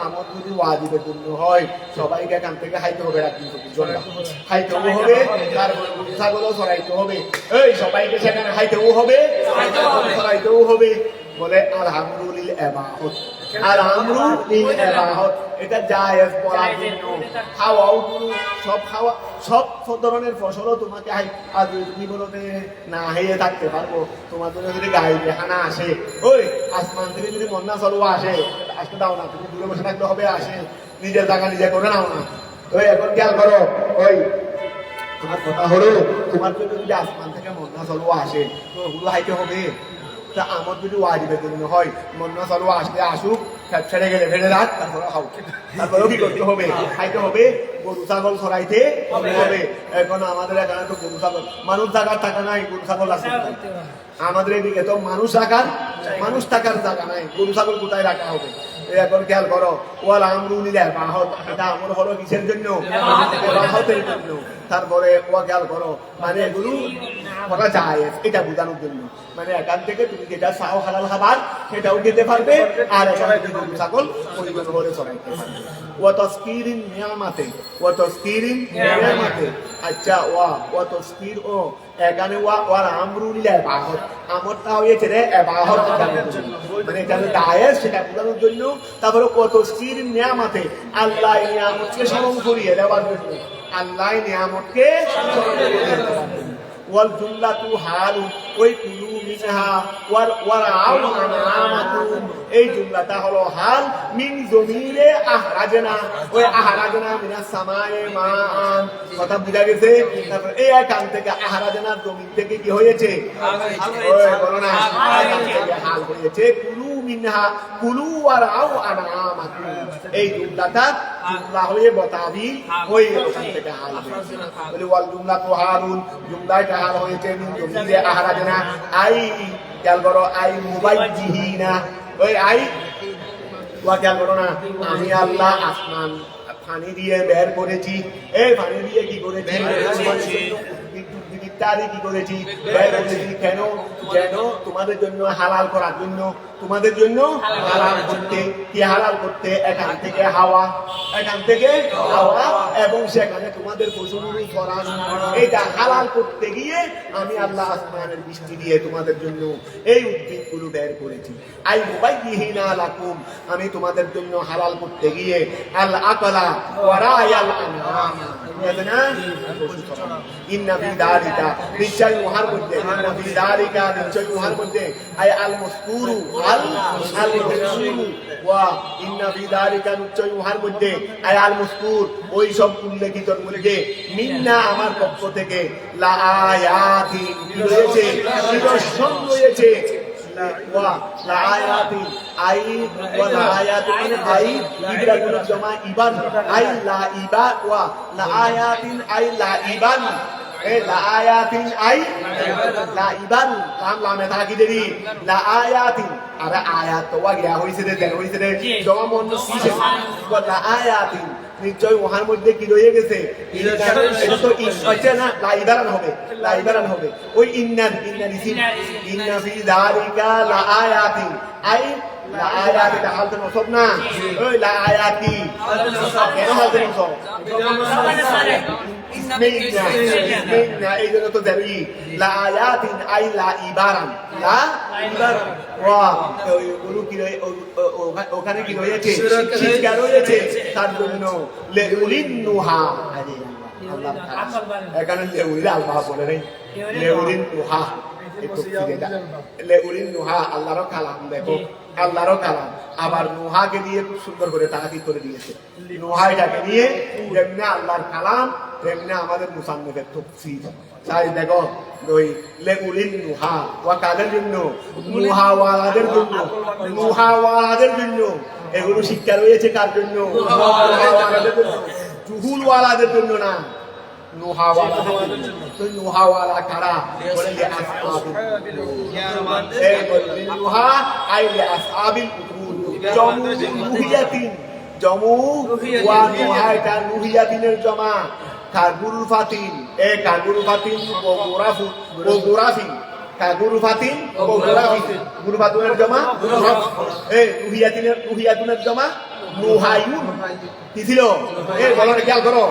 আমার যদি ওয়াজিবের জন্য হয় সবাইকে এখান থেকে খাইতে হবে, খাইতেও হবে, তারপরে ছাগলও ছড়াইতে হবে, এই সবাইকে সেখানে খাইতেও হবে ছড়াইতেও হবে, বলে আলহামদুলিল্লাহ এবাহত, আলহামদুলিল্লাহ এবাহত, এটা জায়েজ বলার জন্য, খাওয়াও সব খাওয়া সব ধরনের ফসলও তোমাকে আজ তুমি বলতে না হেয়ে থাকতে পারবো, তোমার জন্য যদি গায়ে দেখানা আসে, ওই আসমান থেকে যদি বন্যা চলবো আসে, আসতে দাও না, তুমি দূরে বসে থাকতে হবে, আসে নিজের জায়গা নিজে করে নাও না, ওই এখন খেয়াল করো, ওই তোমার কথা হলো তোমার জন্য যদি আসমান থেকে বন্যা চলবো আসে তো ওগুলো হাইতে হবে, তা আমার যদি ওয়াজিবের জন্য হয় বন্যা চলবো আসলে আসুক, ছেড়ে গেলে ফেলে রাখ, তারপরে খাও, তারপরেও কি করতে হবে খাইতে হবে, গরু ছাগল ছড়াইতে হবে, এখন আমাদের এখানে তো গরু ছাগল মানুষ থাকার টাকা নাই, গরু ছাগল আছে, আমাদের এদিকে তো মানুষ থাকার জায়গা নাই, গরু ছাগল কোথায় রাখা হবে, এখন খেয়াল করো ওয়াল আমরুলিল্লাহ বাহত, এটা আমর হলো কিসের জন্য, বাহতের জন্য, তারপরে ওয়া খেয়াল করো মানে এগুলো করা যায় এটা বোঝানোর জন্য, মানে এখান থেকে তুমি যেটা চাও হালাল খাবার সেটাও খেতে পারবে, আর এখানে গরু ছাগল পরিবেশ করে চড়াইতে পারবে, ওয়া তাসকিরিন নিয়ামাতে, ওয়া তাসকিরিন নিয়ামাতে, আচ্ছা ওয়া তাসকির, ও এখানে ওয়াল আমরুলিল্লাহ বাহত, আমরটা হয়েছে রে বাহত, মানে এটা দায়ের সেটা বোঝানোর জন্য, তারপরে কত স্থির নিয়ামতে আল্লাহ নিয়ামতকে স্মরণ করিয়ে দেওয়ার জন্য, আল্লাহ নিয়ামতকে স্মরণ করিয়ে দেওয়ার জন্য, ওয়াল জুমলাতু হালু ওই কুলু মিনহা ওয়ারাউ আনামাকুম, এই জুমলাটা হলো হাল মিন জমিরে আহরাজনা, ওই আহরাজনা মিনাস সামায়ে মান, কথা বুঝা গেছে, তারপর এই এখান থেকে আহরাজনা জমিন থেকে কি হয়েছে, ওই বলো না এখান থেকে হাল হয়েছে, কুলু মিনহা কুলু ওয়ারাউ আনামাকুম, এই জুমলাটা জুমলা হয়ে বতাবি ওই ওখান থেকে হাল হয়েছে, বলে ওয়াল জুমলাতু হালুন, জুমলাটা হাল হয়েছে মিন জমিরে আহরাজনা, আই খেয়াল করো আই মুবাইজিহিনা, ওই আই ওয়া খেয়াল করো না, আমি আল্লাহ আসমান পানি দিয়ে বের করেছি, এই পানি দিয়ে কি করেছি বিদ্যুৎ ইত্যাদি কি করেছি বের করেছি কেন যেন তোমাদের জন্য হালাল করার জন্য তোমাদের জন্য হালাল করতে কি হালাল করতে এখান থেকে হাওয়া এবং সেখানে তোমাদের পশুগুলো ছড়ানো এটা হালাল করতে গিয়ে আমি আল্লাহ আসমানের বৃষ্টি দিয়ে তোমাদের জন্য এই উদ্ভিদগুলো বের করেছি আই মুবাইয়িনা লাকুম আমি তোমাদের জন্য হালাল করতে গিয়ে আল আকলা ওয়া রায়াল আনআম ইন্না ফি যালিকা নিশ্চয় উহার মধ্যে ইন্না ফি যালিকা নিশ্চয় উহার মধ্যে আই আল মাসকুরু আল মাসকুরু ওয়া ইন্না ফি যালিকা নিশ্চয় উহার মধ্যে আই আল মাসকুর ওই সব উল্লেখিতর মধ্যে মিন্না আমার পক্ষ থেকে লা আয়াতিন রয়েছে নিদর্শন রয়েছে ওয়া লা আয়াতিন আই ওয়া লা আয়াতিন মানে আই ইবরাগুল জমা ইবান আই লা ইবা ওয়া লা আয়াতিন আই লা ইবান লা আয়াতিন আই লা ইবান লামে থাকি দেরি লা আয়াতিন আরে আয়াত তো ওয়া গিয়া হইছে দে দেন হইছে দে জমা মন কিসে ওয়া লা আয়াতিন নিশ্চয় ওহার মধ্যে কি রয়ে গেছে ইন্না হবে ওই ইন্না ফি যালিকা লা আয়াতিন আই লা আয়াতি হালতে নসব না ওই লা আয়াতি কেন হালতে নসব এই জন্য তো দেরি লা আয়াতিন আই লা ইবারান ওখানে কি রয়েছে শিক্ষা রয়েছে তার জন্য লেউলিন নুহা এখানে লেউলিন আল্লাহ বলে নেই লেউলিন নুহা লেউলিন নুহা আল্লাহর কালাম দেখো আল্লাহর কালাম আবার নুহাকে দিয়ে খুব সুন্দর করে তাহাকিদ করে দিয়েছে নুহাইটাকে নিয়ে যেমনি আল্লাহর কালাম তেমনি আমাদের মুসান্নিফের তাফসীর তাই দেখো ওই লেউলিন নুহা ওয়া কাদের জন্য নুহাওয়ালাদের জন্য এগুলো শিক্ষা রয়েছে কার জন্য নুহাওয়ালাদের জন্য জুহুলওয়ালাদের জন্য না নুহাওয়ালা কারা বলে লে আসহাবুল নুহা আই লে আসহাবিল উকুল জমু ওয়া নুহাইটা নুহিয়াতিনের জমা কাগুরুল ফাতিন ও গোরাফিন কাগুরুফাতিন ও গোরাফিন গুরুফাতুনের জমা নুহিয়াতুনের জমা নুহায়ুন কি ছিল বলো না খেয়াল করো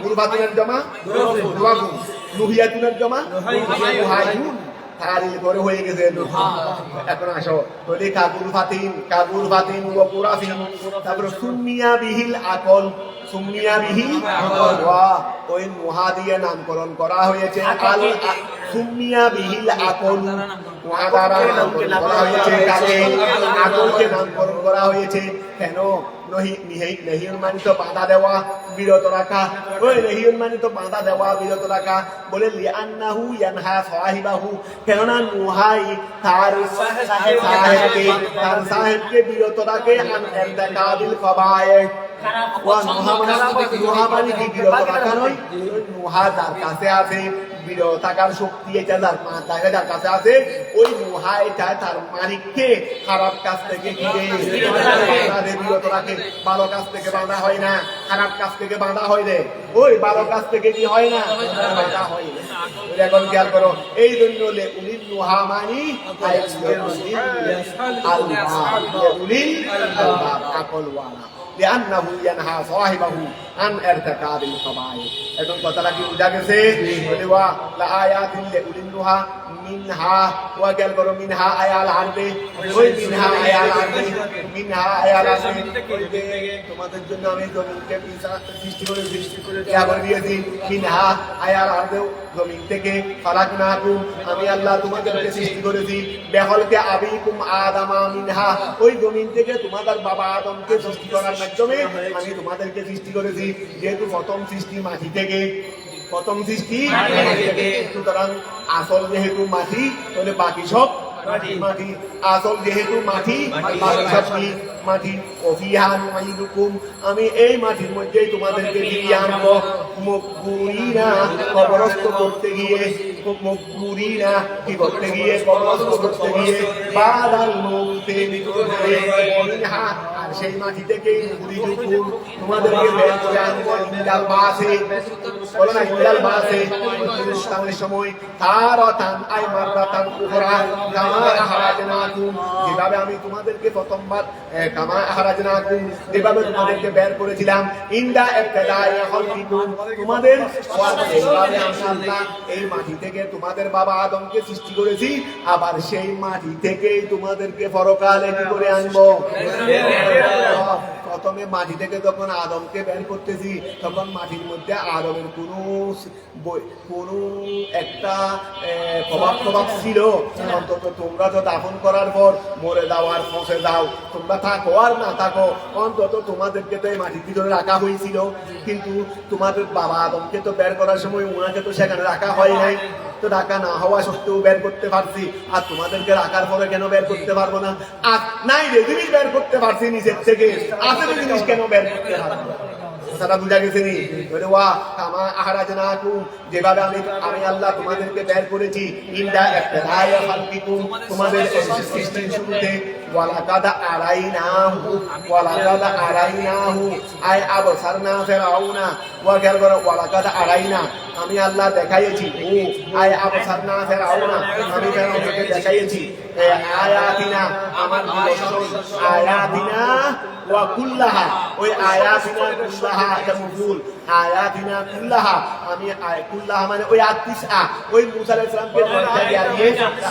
গুরুফাতুনের জমা নুহিয়াতুনের জমা নুহায়ুন তারিল করে হয়ে গেছে এখন আসো বলি কাগুল ফাতিন ও গোরাফিন তারপর সুন্নিয়া বিহিল আকল ওই নুহা দিয়ে নামকরণ করা হয়েছে আল সুন্নিয়া বিহিল আকল নুহা দ্বারা নামকরণ করা হয়েছে কাকে আকলকে নামকরণ করা হয়েছে কেন নহিউন মানিত বাধা দেওয়া বিরত রাখা ওই নহিউন মানিত বাধা দেওয়া বিরত রাখা বলে লিআন্নাহু ইয়ানহা সাহিবাহু কেননা নুহাই তার সাহেবকে বিরত রাখে আন ইরতিকাবিল কবায়ে ওয়া নুহা মানে কি বিরত রাখা নয় নুহা যার কাছে আছে বিরত থাকার শক্তি এটা যার কাছে আছে ওই নুহা এটা তার মালিককে খারাপ কাজ থেকে বিরত রাখে ভালো কাজ থেকে বাঁধা হয় না খারাপ কাজ থেকে বাঁধা হয় রে ওই ভালো কাজ থেকে কি হয় না বাঁধা হয় না এখন খেয়াল করো এই জন্য উলিল নুহা মানি আকলওয়ালা لأنه ينهى صاحبه عن ارتكاب القبائح এখন কথাটা কি বুঝা গেছে বলিবা লা আয়াতিন লিউলিন নুহা মিনহা ওয়া গেল করো মিনহা আয়াল আনবে ওই মিনহা আয়াল আনবে তোমাদের জন্য আমি জমিনকে সৃষ্টি করে দিয়েছি মিনহা আয়াল আনবে জমিন থেকে খালাকনাকুম আমি আল্লাহ তোমাদেরকে সৃষ্টি করেছি বেহলকে আবিকুম আদামা মিনহা ওই জমিন থেকে তোমাদের বাবা আদমকে সৃষ্টি করার মাধ্যমে আমি তোমাদেরকে সৃষ্টি করেছি যেহেতু প্রথম সৃষ্টি মাটি থেকে সুতরাং আসল যেহেতু মাটি তাহলে বাকি সব মাটি আসল যেহেতু মাটি বাকি সব মাটি ওফিহা নুঈদুকুম আমি এই মাটির মধ্যেই তোমাদেরকে ফিরিয়ে আনবো মুকবুরিনা কবরস্থ করতে গিয়ে বাদাল মউতে মিনহা আর সেই মাটি থেকে তোমাদেরকে বের করে আনবো ইন্দাল বাসে বলো না ইলাল বাসে ইসলামের সময় তারাতান আই মাররাতান উখরা কামা আখরাজনাকুম যেভাবে আমি তোমাদেরকে প্রথমবার কামা আখরাজনাকুম যেভাবে তোমাদেরকে বের করেছিলাম ইনদা ইবতিদাই খালকিকুম তোমাদের যেভাবে আমি আল্লাহ এই মাটি থেকে তোমাদের বাবা আদমকে সৃষ্টি করেছি আবার সেই মাটি থেকেই তোমাদেরকে পরকালে কি করে আনবো। প্রথমে মাটি থেকে যখন আদমকে বের করতেছি তখন মাটির মধ্যে আদমের কোনো একটা প্রভাব ছিল। অন্তত তোমরা তো দাফন করার পর মরে যাও আর ফসে যাও, তোমরা থাকো আর না থাকো, অন্তত তোমাদেরকে তো এই মাটির ভিতরে রাখা হয়েছিল। কিন্তু তোমাদের বাবা আদমকে তো বের করার সময় ওনাকে তো সেখানে রাখা হয় নাই, তো ঢাকা না হওয়া সত্ত্বেও বের করতে পারছি, আর তোমাদেরকে রাখার পরে কেন বের করতে পারবো না? আর নাই রে জিনিস বের করতে পারছি নিচের থেকে, আসলে জিনিস কেন বের করতে পারবো? কথাটা বুঝা গেছে নি? ওয়া কামা আখরাজনাকুম যেভাবে আমি আল্লাহ তোমাদেরকে বের করেছি ইনদা ইবতিদাই খালকিকুম তোমাদের সৃষ্টির শুরুতে ওয়ালাকাদ আরাইনাহু আই আবসারনা ফিরআউনা ওয়ালাকাদ আরাইনা আমি আল্লাহ দেখাইছি ও আই আবসারনা ফিরআউনা আমি ফিরআউনকে দেখাইছি আয়াতিনা আমার নিদর্শন আয়াতিনা ওয়া কুল্লাহা ওই আয়াতিনা কুল্লাহা এটা মফুল আয়াতিনা কুল্লাহা আমি কুল্লাহা মানে ওই আতিসা ওই মুসা আলাইহিস সালামকে নয়টা দিয়ে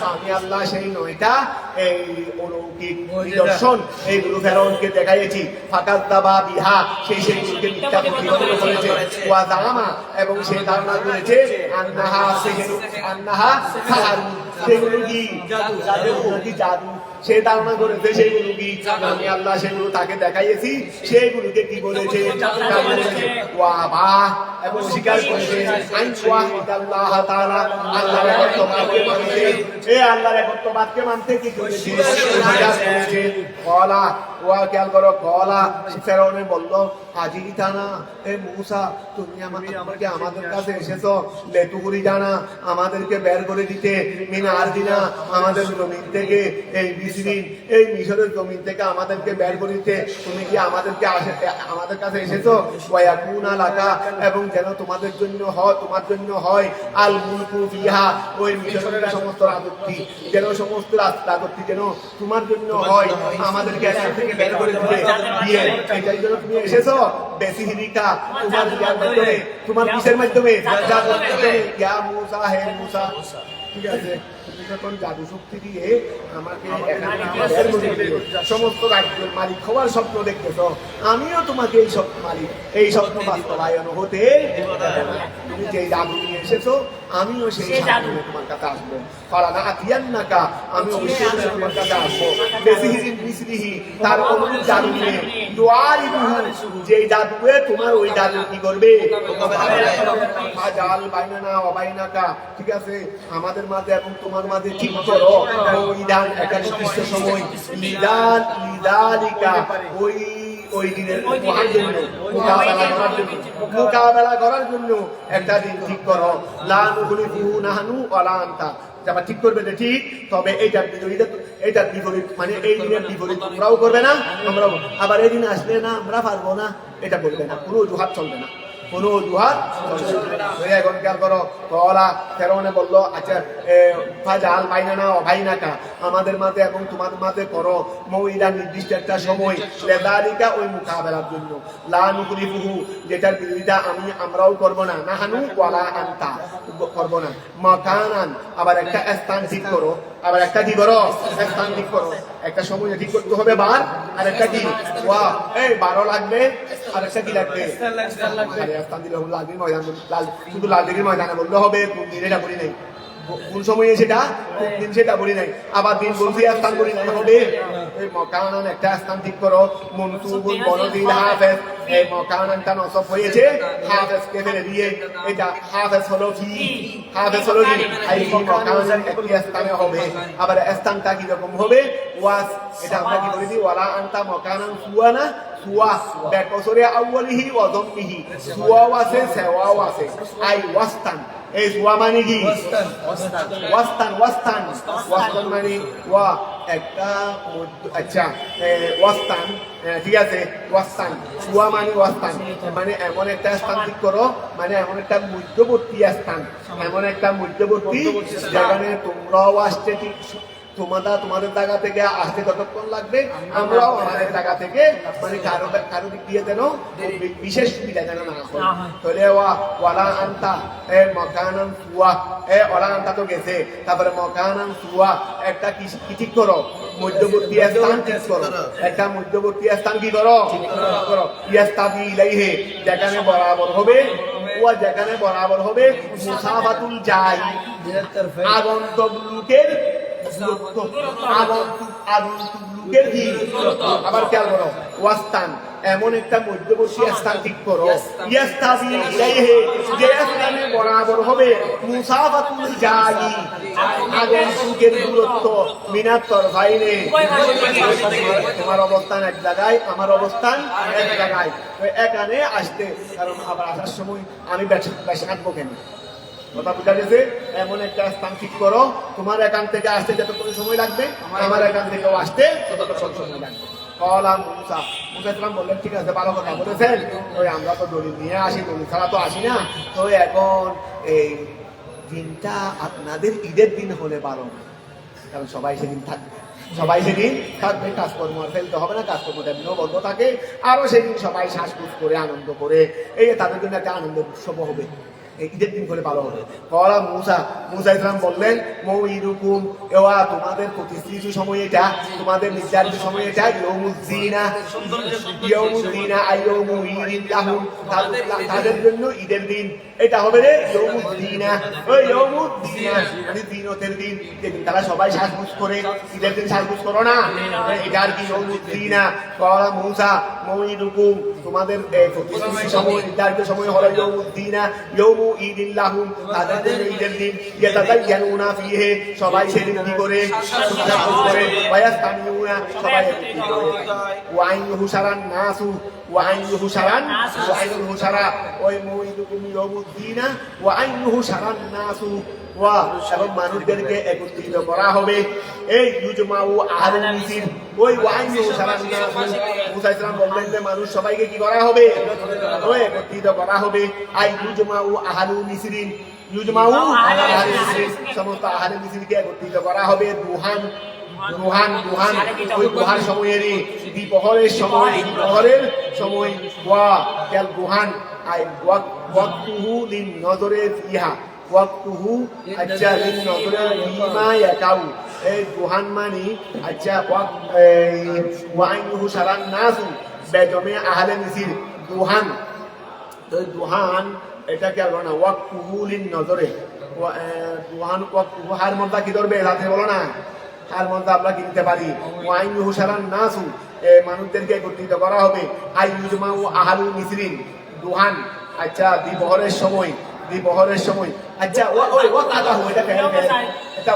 আমি আল্লাহ সেই নয়টা এই অলৌকিক নিদর্শন এইগুলো ফেরাউনকে দেখাইছি ফাকাযযাবা বিহা সেইগুলোকে মিথ্যা প্রতিপন্ন করেছে ওয়া জামা এবং সে ধারণা করেছে আন্নাহা সাহারু সেগুলো কি জাদু সে ধারণা করেছে সেগুলো কি আমি আল্লাহ সেগুলো তাকে দেখাইছি সেগুলোকে কি বলেছে ওয়াবা এবং স্বীকার করেছে আল্লাহ তাআলা আল্লাহর একত্ববাদকে মানতে আল্লাহর একত্ববাদকে মানতে কি করেছে কলা ওয়া খেয়াল করো কলা ফেরাউন বলল আজিতানা এ মূসা তুমি আমাকে আমাদের কাছে এসেছো লেতুগুরি জানা আমাদেরকে বের করে দিতে মিনা আরদিনা আমাদের জমিন থেকে এই মিশরের জমিন থেকে আমাদেরকে বের করে দিতে তুমি কি আমাদের কাছে এসেছো ওয়ায়াকুনা লাকা এবং যেন তোমার জন্য হয় আল মুলকু ফিহা ওই মিশরের সমস্ত রাজত্ব যেন তোমার জন্য হয় আমাদেরকে এখান থেকে বের করে দিতে দিয়ে এটাই জন্য তুমি এসেছো বেশি হিরিকা তোমার জ্ঞান মাধ্যমে তোমার কিসের মাধ্যমে ইয়া মূসা হে মূসা ঠিক আছে তুমি যখন জাদু শক্তি দিয়ে আমাকে সমস্ত রাজ্যের মালিক হওয়ার স্বপ্ন দেখতেছ আমিও তোমাকে এই স্বপ্ন বাস্তবায়ন হতে তুমি যে জাদু নিয়ে এসেছো আমিও সেই জাদু তোমার কাছে আসবো ফালানা আতিয়ান্নাকা আমি অবশ্যই তোমার কাছে আসবো বেসিহিজিন মিসলিহি তার অনুরূপ জাদু নিয়ে যে জাদুয়ে তোমার ওই জাদু কি করবে ফাজাল বাইনানা ওয়া বাইনাকা ঠিক আছে আমাদের মাঝে এবং তোমার মাঝে ঠিক করো মৌইদান একটা নির্দিষ্ট সময় লিদালিকা ওই দিনের মোকাবেলা করার জন্য একটা দিন ঠিক করো লা নুখলিফুহু নাহনু ওয়ালা আনতা যারা ঠিক করবে যে ঠিক তবে এইটার বিপরীত মানে এই দিনের বিপরীত তোমরাও করবে না আমরাও আবার এই দিন আসলে না আমরা পারবো না এটা বলবে না কোনো অজুহাত চলবে না কোনো অজুহাত এখন খেয়াল করো কলা ফেরাউনে বললো আচ্ছা ফাজাল বাইনানা ওয়া বাইনাকা আমাদের মাঝে এবং তোমাদের মাঝে করো মৌইদা নির্দিষ্ট একটা সময় লিযালিকা ওই মোকাবেলার জন্য লা নুখলিফুহু যেটার বিরোধিতা আমরাও করব না নাহানু ওয়ালা আনতা করব না মাকানান আবার একটা স্থান ঠিক করো আবার একটা কি করো স্থান ঠিক করো একটা সময় ঠিক করতে হবে বার আর একটা কি ওয়া এই 12 লাগবে আর একটা কি লাগবে স্থান দিলে লাগবে ময়দান শুধু লালদিঘির ময়দানে বললে হবে কোন দিন এটা বলি নাই কোন সময়ে সেটা দিন সেটা বলি নাই আবার দিন বলছি স্থান বলি নাই হবে এই মকানান একটা স্থান ঠিক করো মনসুবুল বনদিল হাফেজ এই মকানানটা নসব হয়েছে হাফেজকে ফেলে দিয়ে এটা হাফেজ হলো কি এই মকানান একটি স্থানে হবে আবার স্থানটা কি রকম হবে ওয়াস এটা আমরা কি বলি ওয়ালা আনতা মকানান সুয়ানা সুয়া বেকসরে আউয়ালিহি ওয়া যাম্মিহি সুয়া আছে সেওয়া আছে আই ওয়াস্তান এই সুয়া মানে কি ওয়াস্তান মানে ওয়া একটা আচ্ছা ওয়াস্তান, ঠিক আছে, ওয়াস্তান সুয়া মানে ওয়াস্তান মানে এমন একটা স্থান ঠিক করো, মানে এমন একটা মধ্যবর্তী স্থান, এমন একটা মধ্যবর্তী যেখানে তোমরাও আসছে ঠিক তোমাদের জায়গা থেকে আসতে যতক্ষণ লাগবে, আমরাও আমাদের জায়গা থেকে মানে কারো দিক দিয়ে যেন বিশেষ সুবিধা যেন না হয়। তাহলে ওয়ালা আন্তা মকানান সুয়া, ওয়ালা আন্তা তো গেছে, তারপরে মকানান সুয়া একটা কি ঠিক করো, মধ্যবর্তী স্থান ঠিক করো, একটা মধ্যবর্তী স্থান কি করো, ইয়াস্তাবি ইলাইহি, যেখানে বরাবর হবে, ওয়া যেখানে বরাবর হবে মুসাফাতুল যাই, আগন্তক লোকের আগন্তুকের কি, আবার খেয়াল করো ওয়াস্তান এমন একটা মধ্যবর্তী স্থান ঠিক করো, ইয়াস্তাবি ইলাইহি, যে স্থানে বরাবর হবে মুসাফাতুল যাই, আগন্তুকের দূরত্ব মিনাত তরফাইনে, তোমার অবস্থান এক জায়গায়, আমার অবস্থান এক জায়গায়, এখানে আসতে, কারণ আবার আসার সময় আমি বেশি কাটবো কেন, কথা বুঝা গেছে? এমন একটা স্থান ঠিক করো, তোমার এখান থেকে আসতে যতক্ষণ সময় লাগবে, আমার এখান থেকেও আসতে ততক্ষণ সময় লাগবে। মুসা ইসলাম বললেন ঠিক আছে, ভালো কথা বলেছেন, ওই আমরা তো দলিল নিয়ে আসি, দলিল ছাড়া তো আসি না, তো এখন এই দিনটা আপনাদের ঈদের দিন হলে ভালো, কারণ সবাই সেদিন থাকবে, সবাই সেদিন থাকবে, কাজকর্ম আর ফেলতে হবে না, কাজকর্ম এমনিও বন্ধ থাকে, আরো সেদিন সবাই শ্বাসপুস করে আনন্দ করে, এই তাদের জন্য একটা আনন্দের উৎসব হবে, ঈদের দিন করে ভালো হবে। মুসা ইসলাম বললেন মৌইদুকুম, এওয়া তোমাদের প্রতিষ্ঠিত সময় এটা, তোমাদের নির্ধারিত সময় এটা, তাদের জন্য ঈদের দিন, এটা হবে রে ইয়ৌমুদ্দিনা, ওই ইয়ৌমুদ্দিনা মানে দিনতের দিন, যেদিন তারা সবাই শ্বাসপুস করে, ঈদের দিন শ্বাসপুস করো না, এটা আর কি ইয়ৌমুদ্দিনা। কওলা মুসা মৌইদুকুম, তোমাদের প্রতিষ্ঠিত সময় নির্ধারিত সময় হলো ইয়ৌমুদ্দিনা, ইয়ৌমু ঈদিল্লাহুম, তাদের জন্য ঈদের দিন, ইয়াতাযায়্যানুনা ফীহি, সবাই সেদিন কি করে, করে ওয়ায়াস্তামিউনা, সবাই ওয়াইন হুশারান নাসু, ওয়াইন হুশারান, ওয়াইন হুশারা, ওই মৌইদুকুম ইয়াউমুদ্দিনা ওয়াইন হুশারান নাসু, ওয়া এবং মানুষদেরকে একত্রিত করা হবে, এই ইউজমাউ আহলুল মিসর, ওই ওয়াইন হুশারান নাসু, মুসা ইসলাম বললেন যে মানুষ সবাইকে কি করা হবে, ওই একত্রিত করা হবে, আই ইউজমাউ আহলুল মিসরিন, ইউজমাউ আহলুল মিসরিন, সমস্ত আহলুল মিসরকে একত্রিত করা হবে, দুহান ওই দুহার সময়েরই, দ্বিপ্রহরের সময় ওয়া কেল দুহান আই ওয়াক্তুহু লিন নজরে ফিহা, ওয়াক্তুহু আচ্ছা লিন নজরে ফিমা ইয়াকাউ, এই দুহান মানে আচ্ছা ওয়াইনুহু শারান নাসু বেজমে আহলে মিসর, দুহান, তো দুহান এটা কি আর না, ওয়াক্তুহু লিন নজরে, দুহান ওয়াক্তুহু হার মধ্যে কি ধরবে রাতে, বলো না হার মধ্যে আমরা কিনতে পারি, ওয়াইনুহু শারান নাসু, মানুষদেরকে একত্রিত করা হবে, আই ইউজমাউ আহলুল মিসরিন, দুহান আচ্ছা দ্বিপ্রহরের সময়, আচ্ছা ওই ওয়াক্তাহু, এটা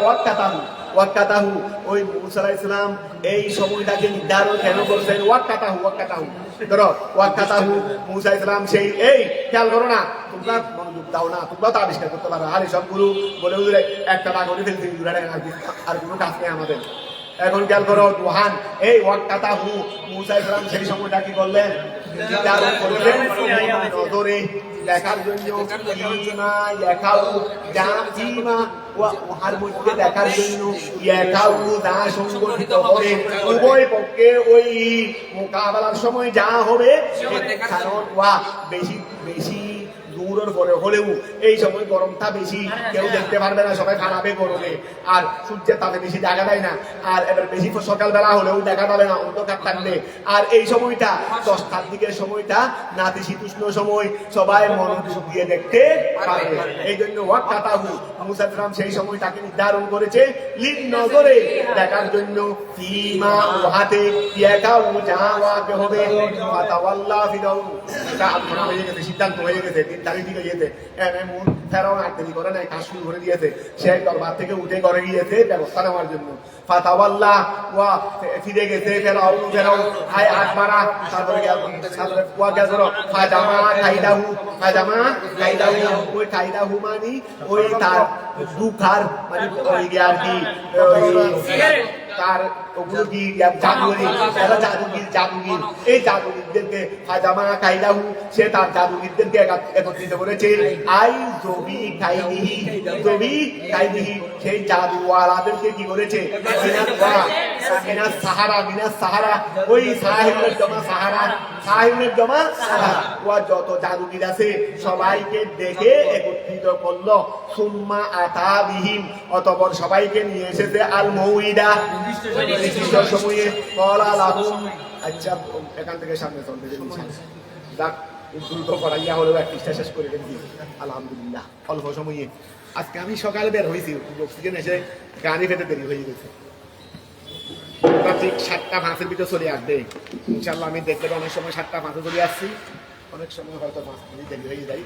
ওয়াক্তাহু, ওই মুসা আলাইহিস সালাম এই সময়টাকে নির্ধারণ কেন করছেন, ওয়াক্তাহু ধরো, ওয়াক্তাহু মুসা আলাইহিস সালাম সেই, এই খেয়াল করো না, তোমরা মনোযোগ দাও না, তোমরা তো আবিষ্কার করতে পারো, আরে সবগুলো বলে বুঝলে একটা বাঘ করে ফেলতে আর কোনো কাজ নেই আমাদের, এখন খেয়াল করো দুহান, এই ওয়াক্তাহু মুসা আলাইহিস সালাম সেই সময়টা কি করলেন, নির্ধারণ করলেন নজরে দেখার জন্য, উহার মধ্যে দেখার জন্য যা সংগঠিত হবে উভয় পক্ষে ওই মোকাবেলার সময় যা হবে, কারণ বেশি দূরের পরে হলেও এই সময় গরমটা বেশি, কেউ দেখতে পারবে না, সবাই খারাপে গরমে, আর সূর্যের তাপে বেশি দেখা যায় না, আর এবার বেশি সকালবেলা হলেও দেখা যাবে না, অন্ধকার থাকবে, আর এই সময়টা 10টার দিকের সময়টা নাতিশীতোষ্ণ সময়, সবাই মনোযোগ দিয়ে দেখতে পারবে, এই জন্য ওয়াক্তাহু মুসা আলাইহিস সালাম সেই সময়টাকে নির্ধারণ করেছে লিন নজরে দেখার জন্য, ফিমা ওহাতে ইয়াকাউ যা ওয়াকে হবে, ফাতাওয়াল্লা ফিরাউন, এটা আপনারা হয়ে গেছে, সিদ্ধান্ত হয়ে গেছে, তারিখ দিকে গিয়েছে, এমন ফেরাউন আর দেরি করে নাই, কাজ শুরু করে দিয়েছে, সে দরবার থেকে উঠে করে গিয়েছে ব্যবস্থা নেওয়ার জন্য, ফাতাওয়াল্লা ওয়া ফিরে গেছে ফেরাউন আয় আকবারা, তারপরে ওয়া গেল ফাজামা কাইদাহু, ওই কাইদাহু মানে ওই তার দুখার মানে ওই আর কি তার ওগুলো কি জাদুগরি, এরা জাদুগির এই জাদুগিরদেরকে ফাজামা কাইলাহু, সে তার জাদুগিরদেরকে একত্রিত করেছে। আই জবি কাইনিহি, জবি কাইনিহি, সেই জাদুওয়ালাদেরকে কি করেছে? মিনাস সাহারা, ওই সাহিবের জমা সাহারা, ওয়া যত জাদুগির আছে সবাইকে ডেকে একত্রিত করলো। সুম্মা আতাবিহিম, অতঃপর সবাইকে নিয়ে এসেছে আল মৌইদা, নির্দিষ্ট সময়ে। ক্বালা লাহুম, আচ্ছা এখান থেকে সামনে চলতে যাক, দ্রুত করাইয়া হলেও এক পৃষ্ঠা শেষ করে দিই আলহামদুলিল্লাহ অল্প সময়ে। আজকে আমি সকালে বের হয়েছি, অক্সিজেন এসে গাড়ি ফেটে দেরি হয়ে গেছে। ঠিক 7:05 ভিতরে চলে আসবে ইনশাল্লাহ। আমি দেখতে অনেক সময় 7:05 চলে আসছি, অনেক সময় হয়তো 5 মিনিট দেরি হয়ে যায়।